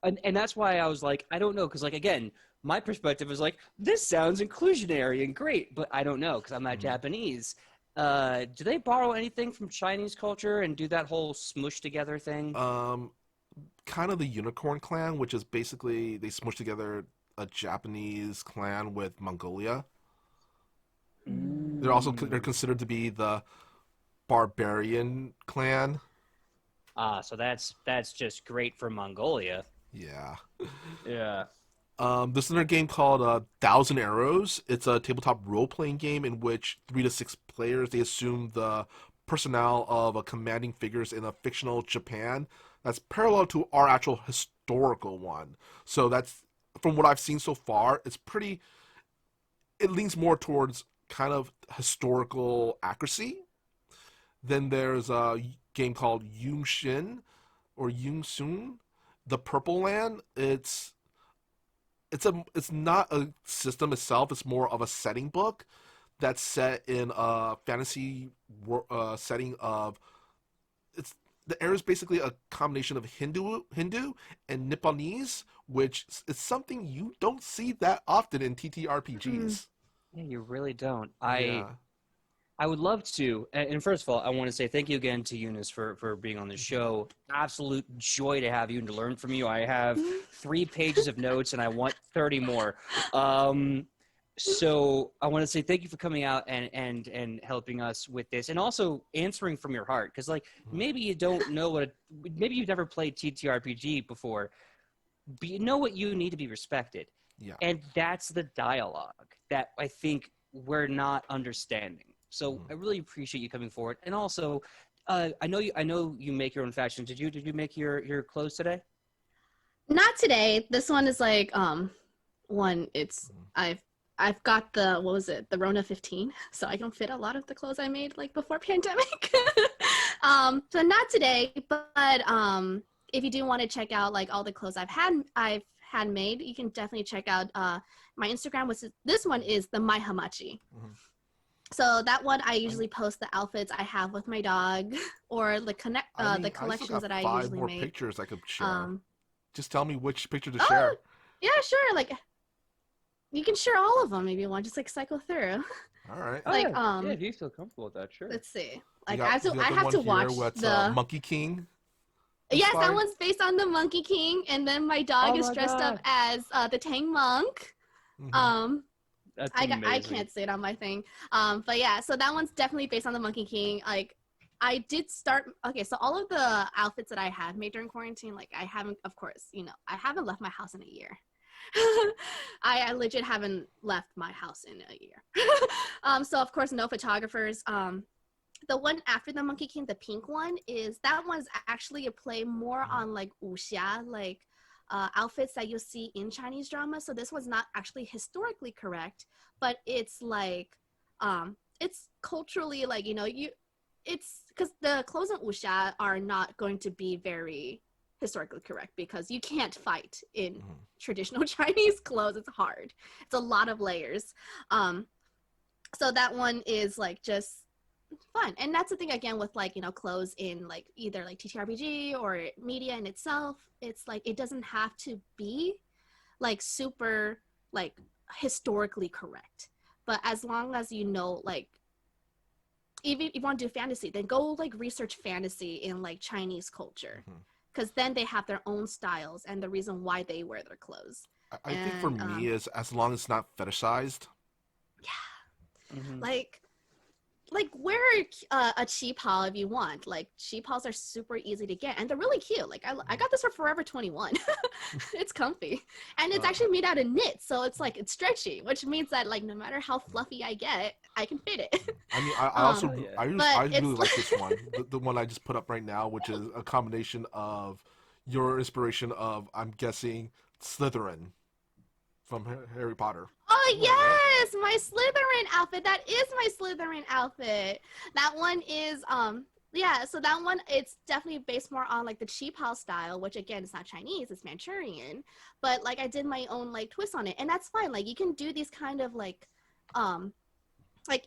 And that's why I was like, I don't know, because like again, my perspective is like, this sounds inclusionary and great, but I don't know because I'm not Japanese. Do they borrow anything from Chinese culture and do that whole smush together thing? Kind of the Unicorn Clan, which is basically they smush together a Japanese clan with Mongolia. They're considered to be the barbarian clan. So that's just great for Mongolia. Yeah. Yeah. There's another game called Thousand Arrows. It's a tabletop role-playing game in which 3 to 6 players, they assume the personnel of commanding figures in a fictional Japan that's parallel to our actual historical one. So that's, from what I've seen so far, it leans more towards kind of historical accuracy. Then there's a game called Yungshin or Yungsun, The Purple Land. It's not a system itself. It's more of a setting book that's set in a fantasy setting of. The era is basically a combination of Hindu and Nipponese, which is something you don't see that often in TTRPGs. Yeah, you really don't. Yeah. I would love to. And first of all, I want to say thank you again to Eunice for being on the show. Absolute joy to have you and to learn from you. I have 3 pages of notes and I want 30 more. So I want to say thank you for coming out and helping us with this and also answering from your heart. Because like maybe you don't know maybe you've never played TTRPG before, but you know what you need to be respected. Yeah. And that's the dialogue that I think we're not understanding. So I really appreciate you coming forward. And also, I know you make your own fashion. Did you make your clothes today? Not today. This one is like I've got the, what was it, the Rona 15, so I can fit a lot of the clothes I made like before pandemic. So not today, but if you do want to check out like all the clothes I've had made, you can definitely check out my Instagram. This one is the My Hamachi. So that one I usually post the outfits I have with my dog or the collections that I usually make. 5 more pictures I could share. Just tell me which picture to share. Yeah, sure. Like you can share all of them if you want. Just like cycle through. All right. Like yeah, if you feel comfortable with that, sure. Let's see. Like I have to watch the Monkey King. Yes, that one's based on the Monkey King, and then my dog is dressed up as the Tang Monk. That's I can't say it on my thing. But yeah, so that one's definitely based on the Monkey King. Like I did start, okay, so all of the outfits that I had made during quarantine, like I haven't, of course, I haven't left my house in a year. I legit haven't left my house in a year. So of course, no photographers. The one after the Monkey King, the pink one, that one's actually a play more on like wuxia, like outfits that you'll see in Chinese drama. So this one's not actually historically correct, but it's like, it's culturally like, it's because the clothes in wuxia are not going to be very historically correct because you can't fight in traditional Chinese clothes. It's hard. It's a lot of layers. So that one is like just fun. And that's the thing again with like, clothes in like either like TTRPG or media in itself. It's like, it doesn't have to be like super like historically correct. But as long as like, even if you want to do fantasy, then go like research fantasy in like Chinese culture. Because then they have their own styles and the reason why they wear their clothes. I think for me is as long as it's not fetishized. Yeah. Like like wear a cheapal if you want. Like cheapals are super easy to get and they're really cute. Like I got this for Forever 21. It's comfy and it's actually made out of knit, so it's like it's stretchy, which means that like no matter how fluffy I get, I can fit it. I mean, I also I really it's like this one, the one I just put up right now, which is a combination of your inspiration of, I'm guessing, Slytherin from Harry Potter. Oh yes, my Slytherin outfit. That is my Slytherin outfit. That one is yeah, so that one, it's definitely based more on like the cheapal style, which again it's not Chinese, it's Manchurian, but like I did my own like twist on it, and that's fine. Like you can do these kind of like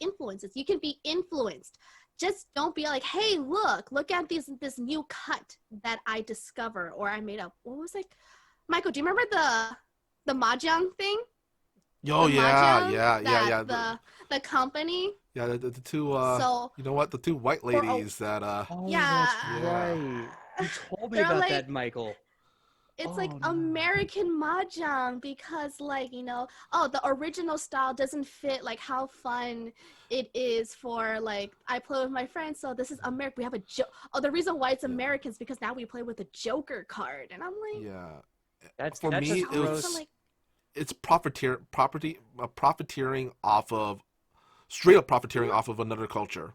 influences. You can be influenced. Just don't be like, hey, look at this new cut that I discover or I made up. What was like, Michael? Do you remember the mahjong thing? Oh The yeah, mahjong yeah. The company. Yeah, the two. So you know what? The two white ladies that. Oh, Yeah. that's right. You told me They're about like- that, Michael. It's Oh, like no. American mahjong because like, you know, the original style doesn't fit like how fun it is for like I play with my friends. So this is American. We have the reason why it's American is because now we play with a Joker card, and I'm like, Yeah. That's For that's me, just it was- gross. like, It's profiteering off of, straight up profiteering off of another culture.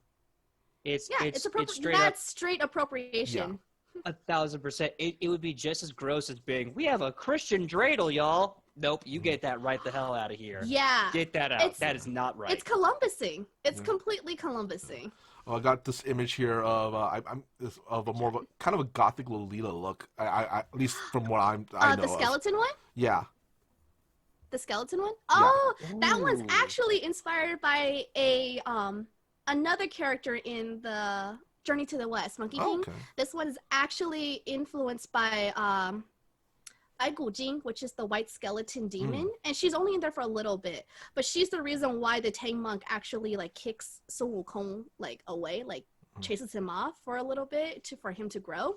It's yeah, it's it's straight up that's straight appropriation. 1,000%. It would be just as gross as being, we have a Christian dreidel, y'all. Nope, you get that right the hell out of here. Yeah, Get that out. It's- That is not right. it's Columbusing. It's Yeah. completely Columbusing. Oh, I got this image here of of a more of a kind of a gothic Lolita look. I at least from what I know The of. skeleton one. Yeah. The skeleton one? Oh, that one's Ooh. actually inspired by a another character in the Journey to the West, Monkey King. Okay. This one's actually influenced by Gu Jing, which is the white skeleton demon, and she's only in there for a little bit, but she's the reason why the Tang monk actually like kicks Sun Wukong like away, like chases him off for a little bit for him to grow.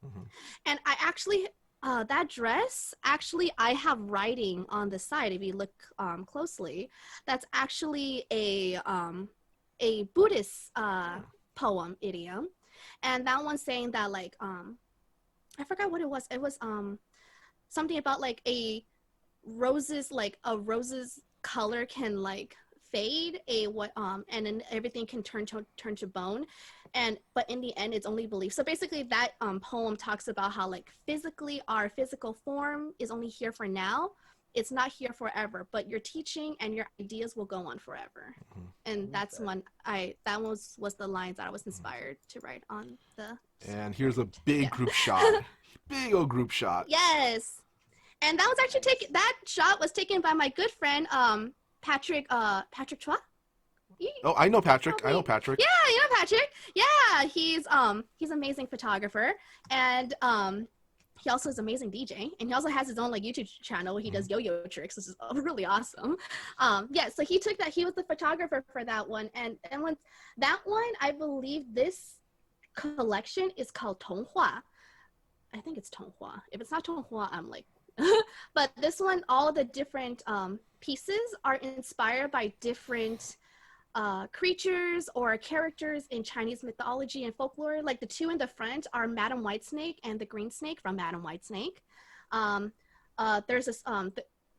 Mhm. And I actually that dress, actually, I have writing on the side. If you look closely, that's actually a Buddhist poem idiom, and that one's saying that like I forgot what it was. It was something about like a rose's color can like fade and then everything can turn to bone, but in the end it's only belief. So basically that poem talks about how like physically our physical form is only here for now, it's not here forever, but your teaching and your ideas will go on forever. And that's when that was the lines that I was inspired to write on the. And here's a big group shot. Big old group shot. Yes, and that was actually that shot was taken by my good friend Patrick Chua. Oh, I know Patrick. Probably. I know Patrick. Yeah, you know Patrick. Yeah, he's an amazing photographer, and he also is an amazing DJ, and he also has his own like YouTube channel where he does yo-yo tricks, which is really awesome. Yeah, so he took that. He was the photographer for that one, and when that one, I believe this collection is called Tonghua. I think it's Tonghua. If it's not Tonghua, I'm like. But this one, all the different pieces are inspired by different creatures or characters in Chinese mythology and folklore. Like the two in the front are Madam Whitesnake and the Green Snake from Madam Whitesnake. There's this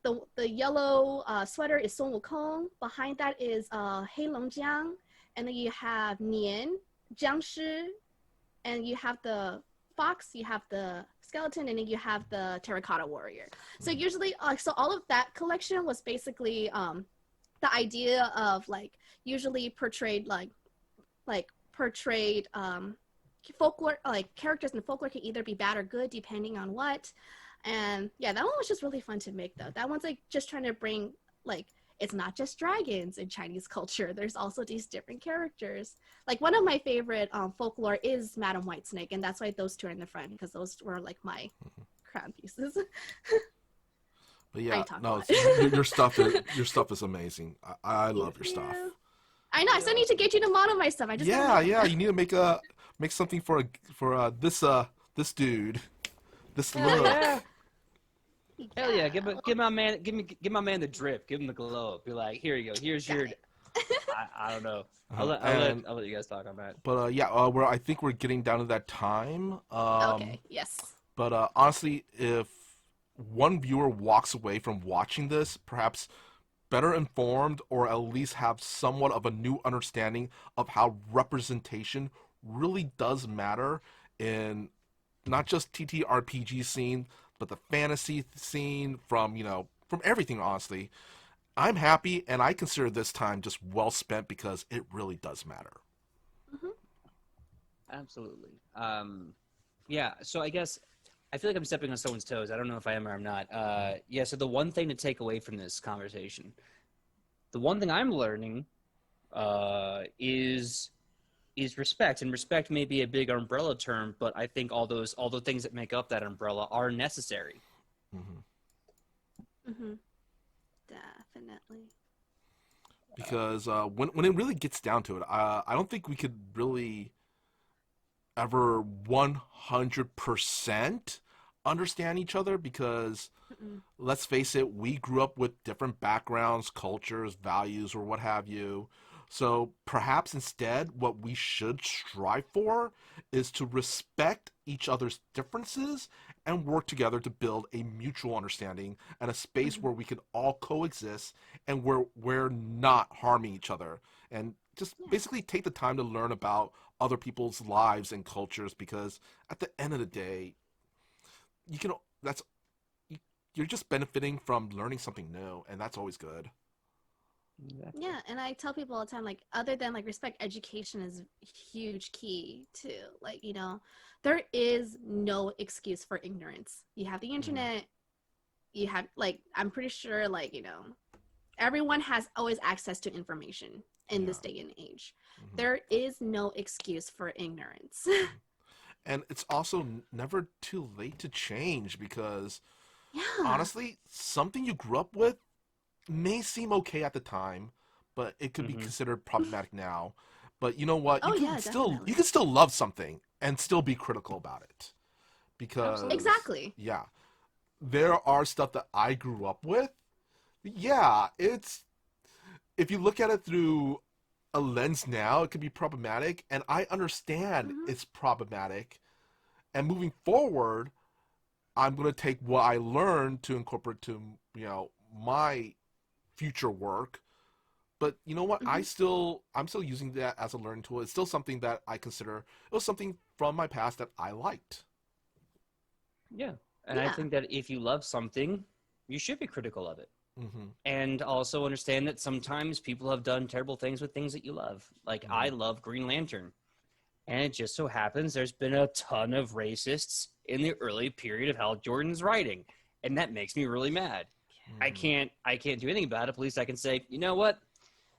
the yellow sweater is Sun Wukong. Behind that is Hei Longjiang, and then you have Nian, Jiangshi, and you have the fox, you have the skeleton, and then you have the terracotta warrior. So usually, so all of that collection was basically the idea of like usually portrayed folklore, like characters in folklore can either be bad or good depending on what. And yeah, that one was just really fun to make though. That one's like just trying to bring like, it's not just dragons in Chinese culture. There's also these different characters. Like one of my favorite folklore is Madam Whitesnake, and that's why those two are in the front, because those were like my crown pieces. But yeah, talk a no, lot. your stuff is amazing. I love your stuff. I know. I still need to get you to model my stuff. I just Yeah. You need to make something for this dude, this look. Yeah. Hell yeah! Give my man the drip. Give him the glow. Be like, here you go. Here's your. I don't know. And I'll let you guys talk on that. but I think we're getting down to that time. Okay. Yes. But honestly, if one viewer walks away from watching this, perhaps better informed or at least have somewhat of a new understanding of how representation really does matter in not just TTRPG scene, but the fantasy scene from everything, honestly. I'm happy and I consider this time just well spent because it really does matter. Hmm. Absolutely. Yeah. So I guess I feel like I'm stepping on someone's toes. I don't know if I am or I'm not. Yeah. So the one thing to take away from this conversation, the one thing I'm learning, is respect, and respect may be a big umbrella term, but I think all the things that make up that umbrella are necessary. Mm-hmm. Hmm. Definitely. Because when it really gets down to it, I don't think we could really ever 100% understand each other because Mm-mm. let's face it, we grew up with different backgrounds, cultures, values, or what have you. So perhaps instead, what we should strive for is to respect each other's differences and work together to build a mutual understanding and a space Hmm. where we can all coexist and where we're not harming each other. And just Yeah. basically take the time to learn about other people's lives and cultures because at the end of the day, you can that's you're just benefiting from learning something new, and that's always good. Exactly. Yeah, and I tell people all the time, like, other than like respect, education is huge key too. Like, there is no excuse for ignorance. You have the Mm-hmm. internet, you have like, I'm pretty sure like, everyone has always access to information in Yeah. this day and age. Mm-hmm. There is no excuse for ignorance. And it's also never too late to change because Yeah. honestly, something you grew up with may seem okay at the time, but it could be Mm-hmm. considered problematic now. But you know what? Oh yeah, You definitely. can still love something and still be critical about it because Absolutely. Exactly. yeah, there are stuff that I grew up with. Yeah, it's if you look at it through a lens now, it could be problematic, and I understand Hmm. it's problematic. And moving forward, I'm going to take what I learned to incorporate to my future work. But you know what? Hmm. I'm still using that as a learning tool. It's still something that I consider it was something from my past that I liked. Yeah. And I Yeah. think that if you love something, you should be critical of it. Hmm. And also understand that sometimes people have done terrible things with things that you love. Like I Hmm. love Green Lantern. And it just so happens there's been a ton of racists in the early period of Hal Jordan's writing. And that makes me really mad. Hmm. I can't do anything about it. At least I can say, you know what?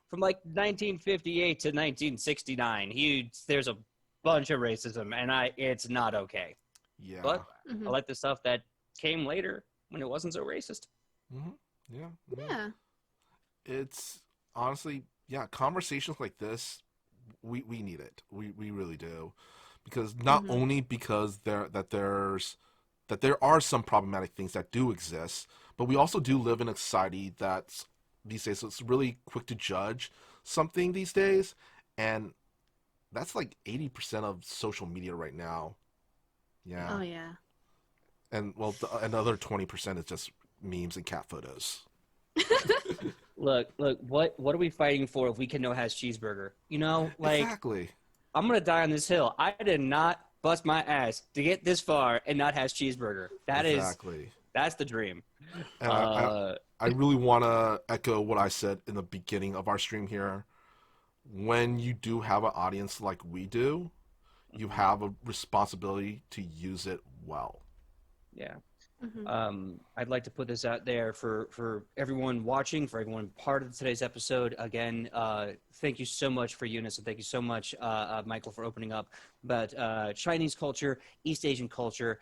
From like 1958 to 1969, there's a bunch of racism, and it's not okay. Yeah. But I Hmm. like the stuff that came later when it wasn't so racist. Hmm. Yeah. Yeah. Yeah. It's honestly, yeah, conversations like this, we need it. We really do. Because not Hmm. only because there are some problematic things that do exist, but we also do live in a society that's these days it's really quick to judge something these days, and that's like 80% of social media right now. Yeah, Oh yeah. and well, another 20% is just memes and cat photos. Look, what are we fighting for if we can know has cheeseburger? Like Exactly. I'm gonna die on this hill. I did not bust my ass to get this far and not has cheeseburger. Exactly. That's the dream. And Uh, I really want to echo what I said in the beginning of our stream here. When you do have an audience like we do, you mhm, have a responsibility to use it well. yeah. Hmm. I'd like to put this out there for everyone watching, for everyone part of today's episode. Again, thank you so much for Eunice, and thank you so much, Michael, for opening up about Chinese culture, East Asian culture.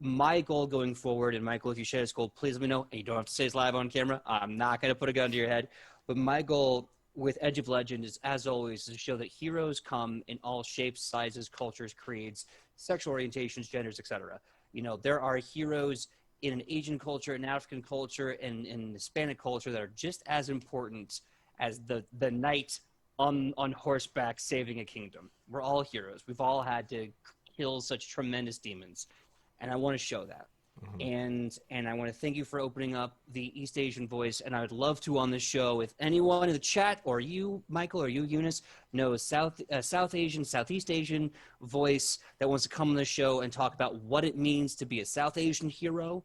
My goal going forward, and Michael, if you share this goal, please let me know. And you don't have to say it's live on camera. I'm not going to put a gun to your head. But my goal with Edge of Legend is, as always, to show that heroes come in all shapes, sizes, cultures, creeds, sexual orientations, genders, etc. There are heroes in an Asian culture, an African culture, and in Hispanic culture that are just as important as the knight on horseback saving a kingdom. We're all heroes. We've all had to kill such tremendous demons, and I want to show that. And I want to thank you for opening up the East Asian voice, and I would love to on this show, if anyone in the chat, or you, Michael, or you, Eunice, knows South Asian, Southeast Asian voice that wants to come on the show and talk about what it means to be a South Asian hero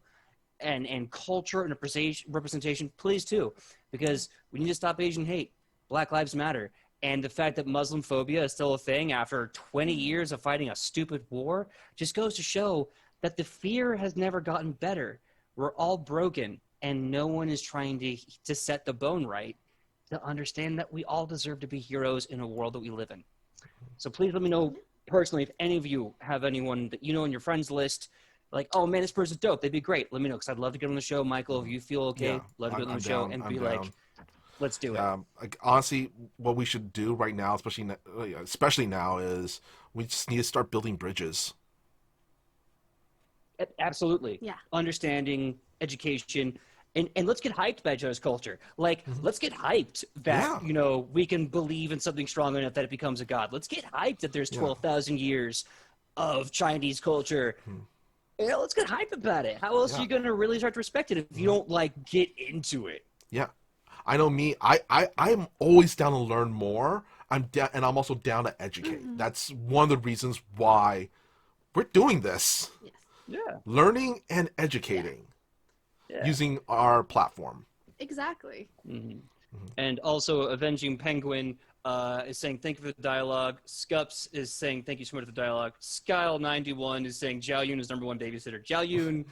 and culture and representation, please too, because we need to stop Asian hate. Black Lives Matter. And the fact that Muslim phobia is still a thing after 20 years of fighting a stupid war just goes to show that the fear has never gotten better. We're all broken, and no one is trying to set the bone right to understand that we all deserve to be heroes in a world that we live in. So please let me know personally if any of you have anyone that you know in your friends list, like, oh man, this person's dope, they'd be great. Let me know, because I'd love to get on the show. Michael, if you feel okay, love to get on the show and be like, let's do it. Like, honestly, what we should do right now, especially now, is we just need to start building bridges. Absolutely. Yeah. Understanding, education, and let's get hyped by each other's culture. Like, let's get hyped that, you know, we can believe in something strong enough that it becomes a god. Let's get hyped that there's 12,000 years of Chinese culture. You know, let's get hyped about it. How else are you going to really start to respect it if you don't, like, get into it? Yeah. I know me. I'm always down to learn more. And I'm also down to educate. That's one of the reasons why we're doing this. Yes. Yeah. Learning and educating using our platform. Exactly. And also, Avenging Penguin is saying thank you for the dialogue. Scups is saying thank you so much for the dialogue. Skyle91 is saying Zhao Yun is #1 babysitter. Zhao Yun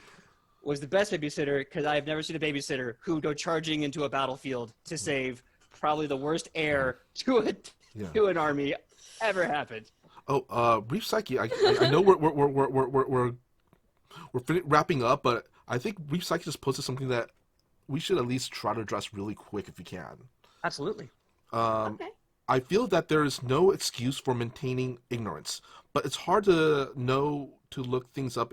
was the best babysitter because I have never seen a babysitter who go charging into a battlefield to save probably the worst heir to an army ever happened. Oh, Reef Psyche. I know we're wrapping up, but I think Reef Psyche just posted something that we should at least try to address really quick if we can. Absolutely. Okay. I feel that there is no excuse for maintaining ignorance, but it's hard to know to look things up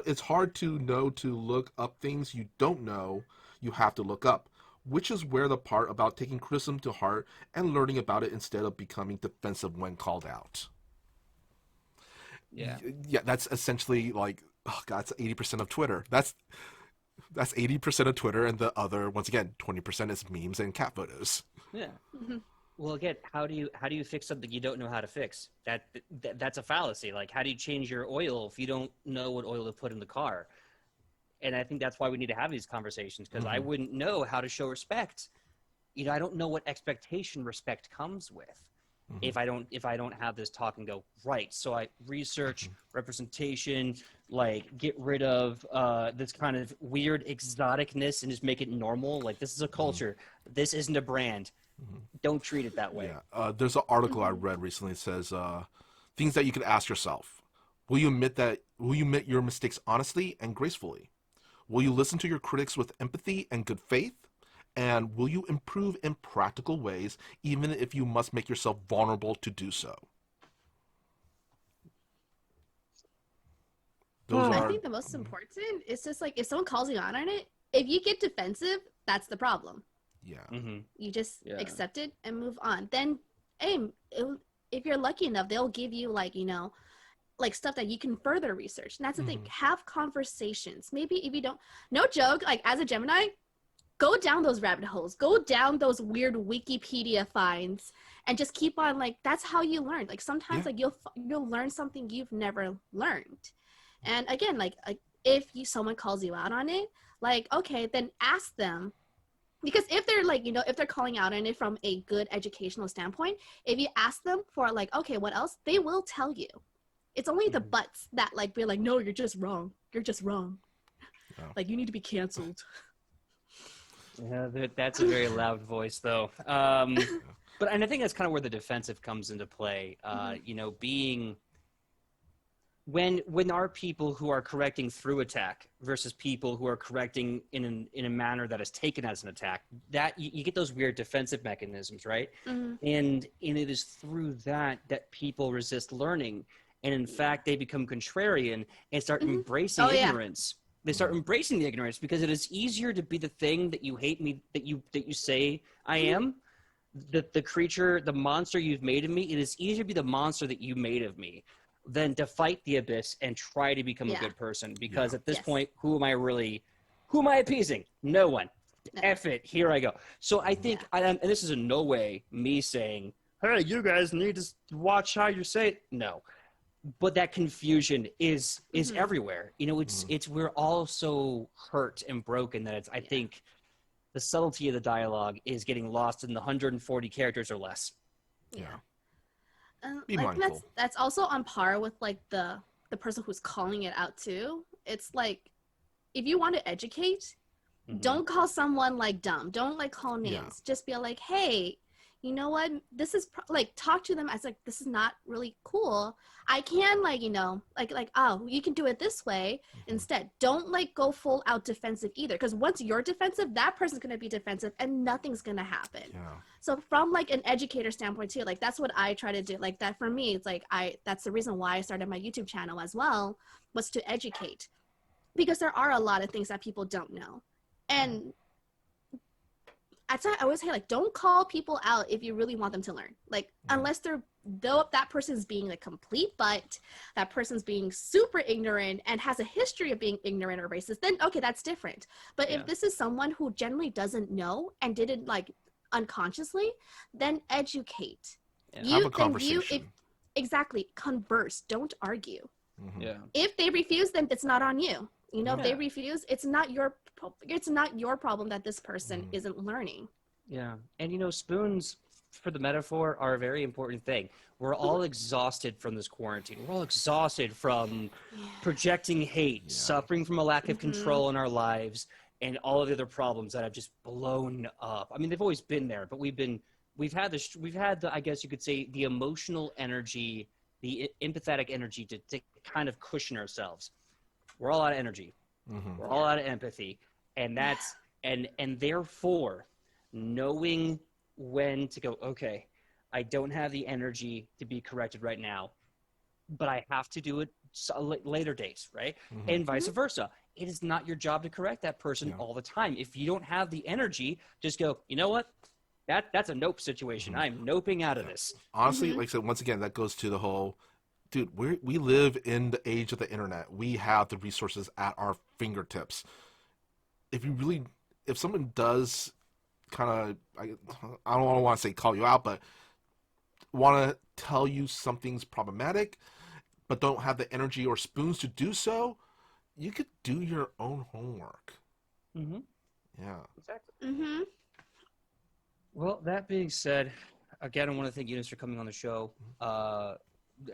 it's hard to know to look up things you don't know you have to look up, which is where the part about taking criticism to heart and learning about it instead of becoming defensive when called out. Yeah, that's essentially like, oh god, that's 80% of Twitter. That's 80% of Twitter, and the other, once again, 20% is memes and cat photos. Yeah. Well, again, how do you fix something you don't know how to fix? That's a fallacy. Like, how do you change your oil if you don't know what oil to put in the car? And I think that's why we need to have these conversations, because I wouldn't know how to show respect. You know, I don't know what expectation respect comes with if I don't have this talk and go, right. So I research representation, like get rid of this kind of weird exoticness and just make it normal. Like, this is a culture. This isn't a brand. Don't treat it that way. Yeah. There's an article I read recently that says things that you could ask yourself. Will you admit your mistakes honestly and gracefully? Will you listen to your critics with empathy and good faith? And will you improve in practical ways, even if you must make yourself vulnerable to do so? I think the most important is just like, if someone calls you out on it, if you get defensive, that's the problem. Yeah. You just accept it and move on. Then, if you're lucky enough, they'll give you, like, you know, like stuff that you can further research. And that's the thing. Have conversations. Maybe if you don't, no joke, like as a Gemini, go down those rabbit holes. Go down those weird Wikipedia finds and just keep on, like, that's how you learn. Like, sometimes like you'll learn something you've never learned. And again, like if someone calls you out on it, like, okay, then ask them. Because if they're like, you know, if they're calling out on it from a good educational standpoint, if you ask them for like, okay, what else? They will tell you. It's only the buts that like be like, no, you're just wrong. You're just wrong. Oh. Like, you need to be canceled. Yeah, that's a very loud voice, though. And I think that's kind of where the defensive comes into play. You know, being when there are people who are correcting through attack versus people who are correcting in a manner that is taken as an attack, that you get those weird defensive mechanisms, right? And it is through that people resist learning, and in fact they become contrarian and start embracing ignorance. They start embracing the ignorance because it is easier to be the thing that you hate me, that you say I am, the creature, the monster you've made of me. It is easier to be the monster that you made of me than to fight the abyss and try to become a good person. Because at this point, who am I appeasing? No one. No. F it. Here I go. So I think, and this is in no way me saying, hey, you guys need to watch how you say it. No. But that confusion is everywhere. You know, it's we're all so hurt and broken that I think the subtlety of the dialogue is getting lost in the 140 characters or less. Yeah. Be mindful. That's also on par with like the person who's calling it out too. It's like, if you want to educate, don't call someone like dumb. Don't like call names. Just be like, hey, you know what? This is like, talk to them as like, this is not really cool. I can like, you know, like, oh, you can do it this way instead. Don't like go full out defensive either. Because once you're defensive, that person's going to be defensive and nothing's going to happen. Yeah. So from like an educator standpoint too, like that's what I try to do. Like that for me, it's like, that's the reason why I started my YouTube channel as well, was to educate. Because there are a lot of things that people don't know. And I always say, like, don't call people out if you really want them to learn. Like, unless though that person's being a complete butt, that person's being super ignorant and has a history of being ignorant or racist, then okay, that's different. But if this is someone who generally doesn't know and did it like unconsciously, then educate. Have a conversation. Exactly. Converse. Don't argue. Yeah. If they refuse, then it's not on you. You know, if they refuse, it's not your problem that this person isn't learning. Yeah. And, you know, spoons, for the metaphor, are a very important thing. We're all exhausted from this quarantine. We're all exhausted from projecting hate, suffering from a lack of control in our lives, and all of the other problems that have just blown up. I mean, they've always been there, but we've had the, I guess you could say, the emotional energy, the empathetic energy to kind of cushion ourselves. We're all out of energy. We're all out of empathy. And that's, and therefore, knowing when to go, okay, I don't have the energy to be corrected right now, but I have to do it later dates, right? And vice versa. It is not your job to correct that person all the time. If you don't have the energy, just go, you know what? That's a nope situation. I'm noping out of this. Honestly, like I said, once again, that goes to the whole, dude, we live in the age of the internet. We have the resources at our fingertips. If someone does kind of, I don't want to say call you out, but want to tell you something's problematic, but don't have the energy or spoons to do so, you could do your own homework. Yeah. Exactly. Well, that being said, again, I want to thank Eunice for coming on the show. I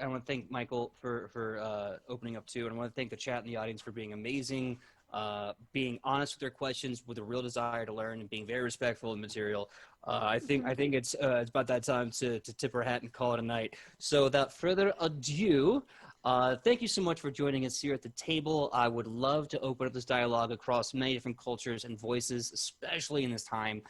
want to thank Michael for opening up too, and I want to thank the chat and the audience for being amazing, being honest with their questions, with a real desire to learn, and being very respectful of the material. I think it's about that time to tip our hat and call it a night. So without further ado, thank you so much for joining us here at the table. I would love to open up this dialogue across many different cultures and voices, especially in this time.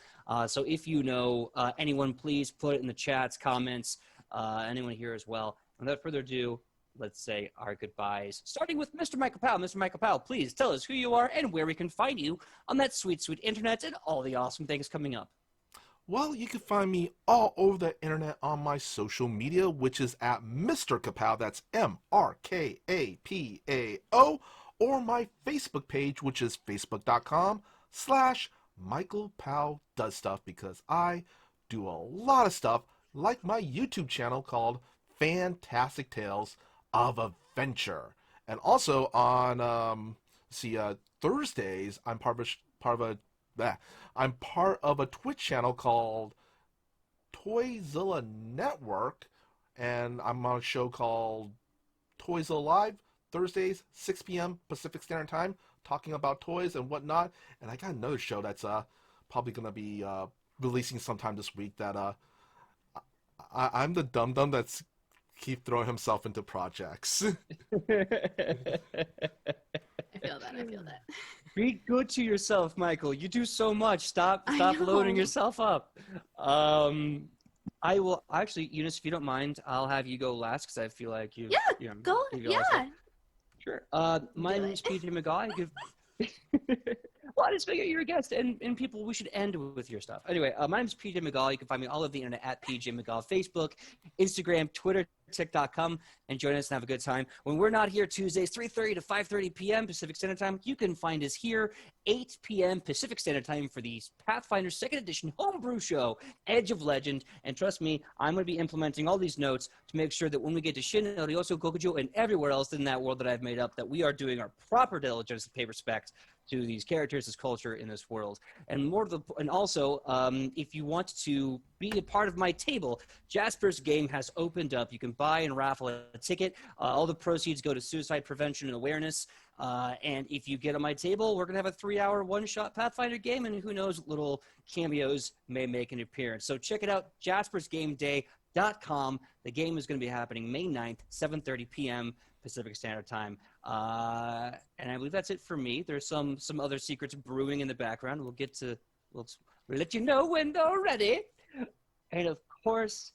So if you know anyone, please put it in the chats, comments, anyone here as well. Without further ado, let's say our goodbyes, starting with Mr. Michael Powell. Mr. Michael Powell, please tell us who you are and where we can find you on that sweet, sweet internet and all the awesome things coming up. Well, you can find me all over the internet on my social media, which is at Mr. Kapow, that's MrKapao, or my Facebook page, which is facebook.com/Michael Powell Does Stuff, because I do a lot of stuff like my YouTube channel called Fantastic Tales of Adventure. And also on Thursdays, I'm part of a Twitch channel called Toyzilla Network, and I'm on a show called Toyzilla Live, Thursdays, 6 p.m. Pacific Standard Time, talking about toys and whatnot. And I got another show that's probably going to be releasing sometime this week that I'm the dum-dum that's keep throwing himself into projects. I feel that. Be good to yourself, Michael. You do so much. Stop loading yourself up. I will actually, Eunice, if you don't mind, I'll have you go last because I feel like you. Go. Yeah. Sure. My name is PJ McGaw. Well, I just figured you're a guest, and people, we should end with your stuff. Anyway, my name is PJ McGaw. You can find me all over the internet at PJ McGaw, Facebook, Instagram, Twitter, TikTok. Come and join us and have a good time. When we're not here Tuesdays, 3:30 to 5:30 p.m. Pacific Standard Time, you can find us here 8 p.m. Pacific Standard Time for the Pathfinder 2nd Edition Homebrew Show, Edge of Legend. And trust me, I'm going to be implementing all these notes to make sure that when we get to Shin, Ryoso, Gokujo, and everywhere else in that world that I've made up, that we are doing our proper diligence to pay respect to these characters, this culture in this world. And also, if you want to be a part of my table, Jasper's Game has opened up. You can buy and raffle a ticket. All the proceeds go to suicide prevention and awareness. And if you get on my table, we're going to have a 3-hour one-shot Pathfinder game, and who knows, little cameos may make an appearance. So check it out, jaspersgameday.com. The game is going to be happening May 9th, 7:30 p.m. Pacific Standard Time. And I believe that's it for me. There's some other secrets brewing in the background. We'll let you know when they're ready. And of course,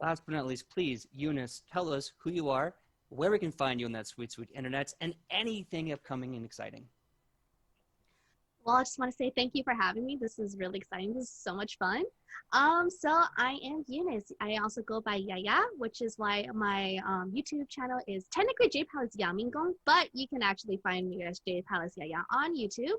last but not least, please, Eunice, tell us who you are, where we can find you on that sweet, sweet internet, and anything upcoming and exciting. Well, I just want to say thank you for having me. This is really exciting. This is so much fun. So I am Eunice. I also go by Yaya, which is why my YouTube channel is technically JadePalaceYaMingong, but you can actually find me as JadePalaceYaYa on YouTube.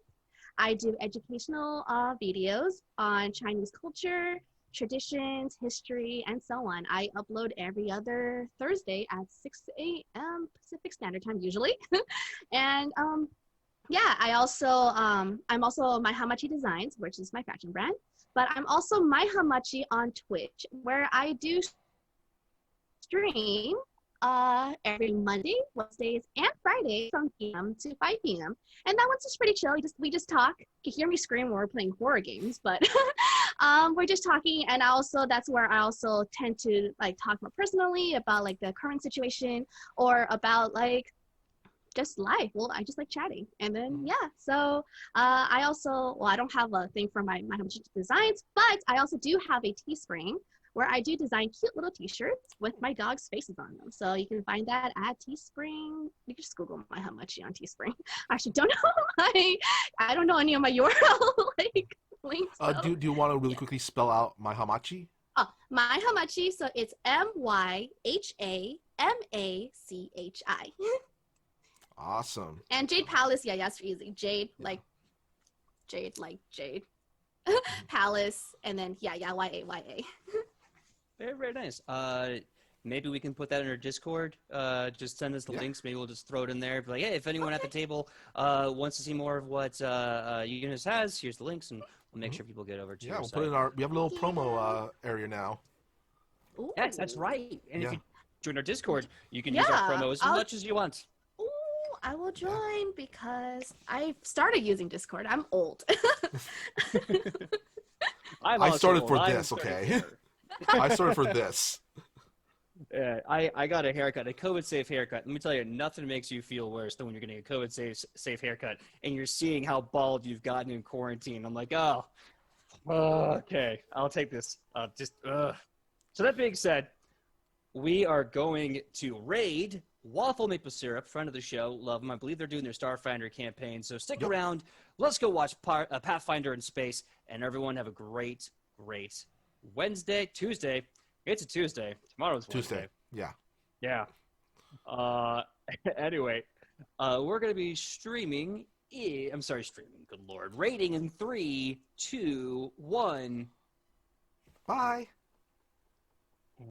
I do educational videos on Chinese culture, traditions, history, and so on. I upload every other Thursday at 6 a.m. Pacific Standard Time usually. And yeah, I'm also My Hamachi Designs, which is my fashion brand, but I'm also My Hamachi on Twitch, where I do stream every Monday, Wednesdays, and Fridays from p.m. to 5 p.m. And that one's just pretty chill. We just talk. You can hear me scream when we're playing horror games, but we're just talking. And that's where I also tend to like talk more personally about like the current situation or about like just life. Well, I just like chatting. And then yeah, so I don't have a thing for my designs, but I also do have a Teespring where I do design cute little t-shirts with my dog's faces on them. So you can find that at Teespring. You can just Google My Hamachi on Teespring. I actually don't know I don't know any of my URL like links. So. Do you want to really quickly spell out My Hamachi? Oh, My Hamachi, so it's MyHamachi. Awesome. And JadePalaceYaYa, that's easy. Jade, like Jade. Palace, and then Yaya, YAYA. Very, very nice. Maybe we can put that in our Discord. Just send us the links. Maybe we'll just throw it in there. Be like, hey, if anyone at the table wants to see more of what Eunice has, here's the links, and we'll make sure people get over to. Yeah, we'll put it in we have a little promo area now. Ooh. Yes, that's right. And if you join our Discord, you can use our promo as much as you want. I will join because I started using Discord. I'm old. I started for this, okay? I started for this. Yeah, I got a haircut, a COVID-safe haircut. Let me tell you, nothing makes you feel worse than when you're getting a COVID-safe haircut and you're seeing how bald you've gotten in quarantine. I'm like, oh okay, I'll take this. So that being said, we are going to raid Waffle Maple Syrup, friend of the show. Love them. I believe they're doing their Starfinder campaign. So stick around. Let's go watch Pathfinder in space. And everyone have a great, great Tuesday. It's a Tuesday. Tomorrow's Wednesday. Tuesday. Yeah. Anyway, we're going to be streaming. Good Lord. Rating in 3, 2, 1. Bye.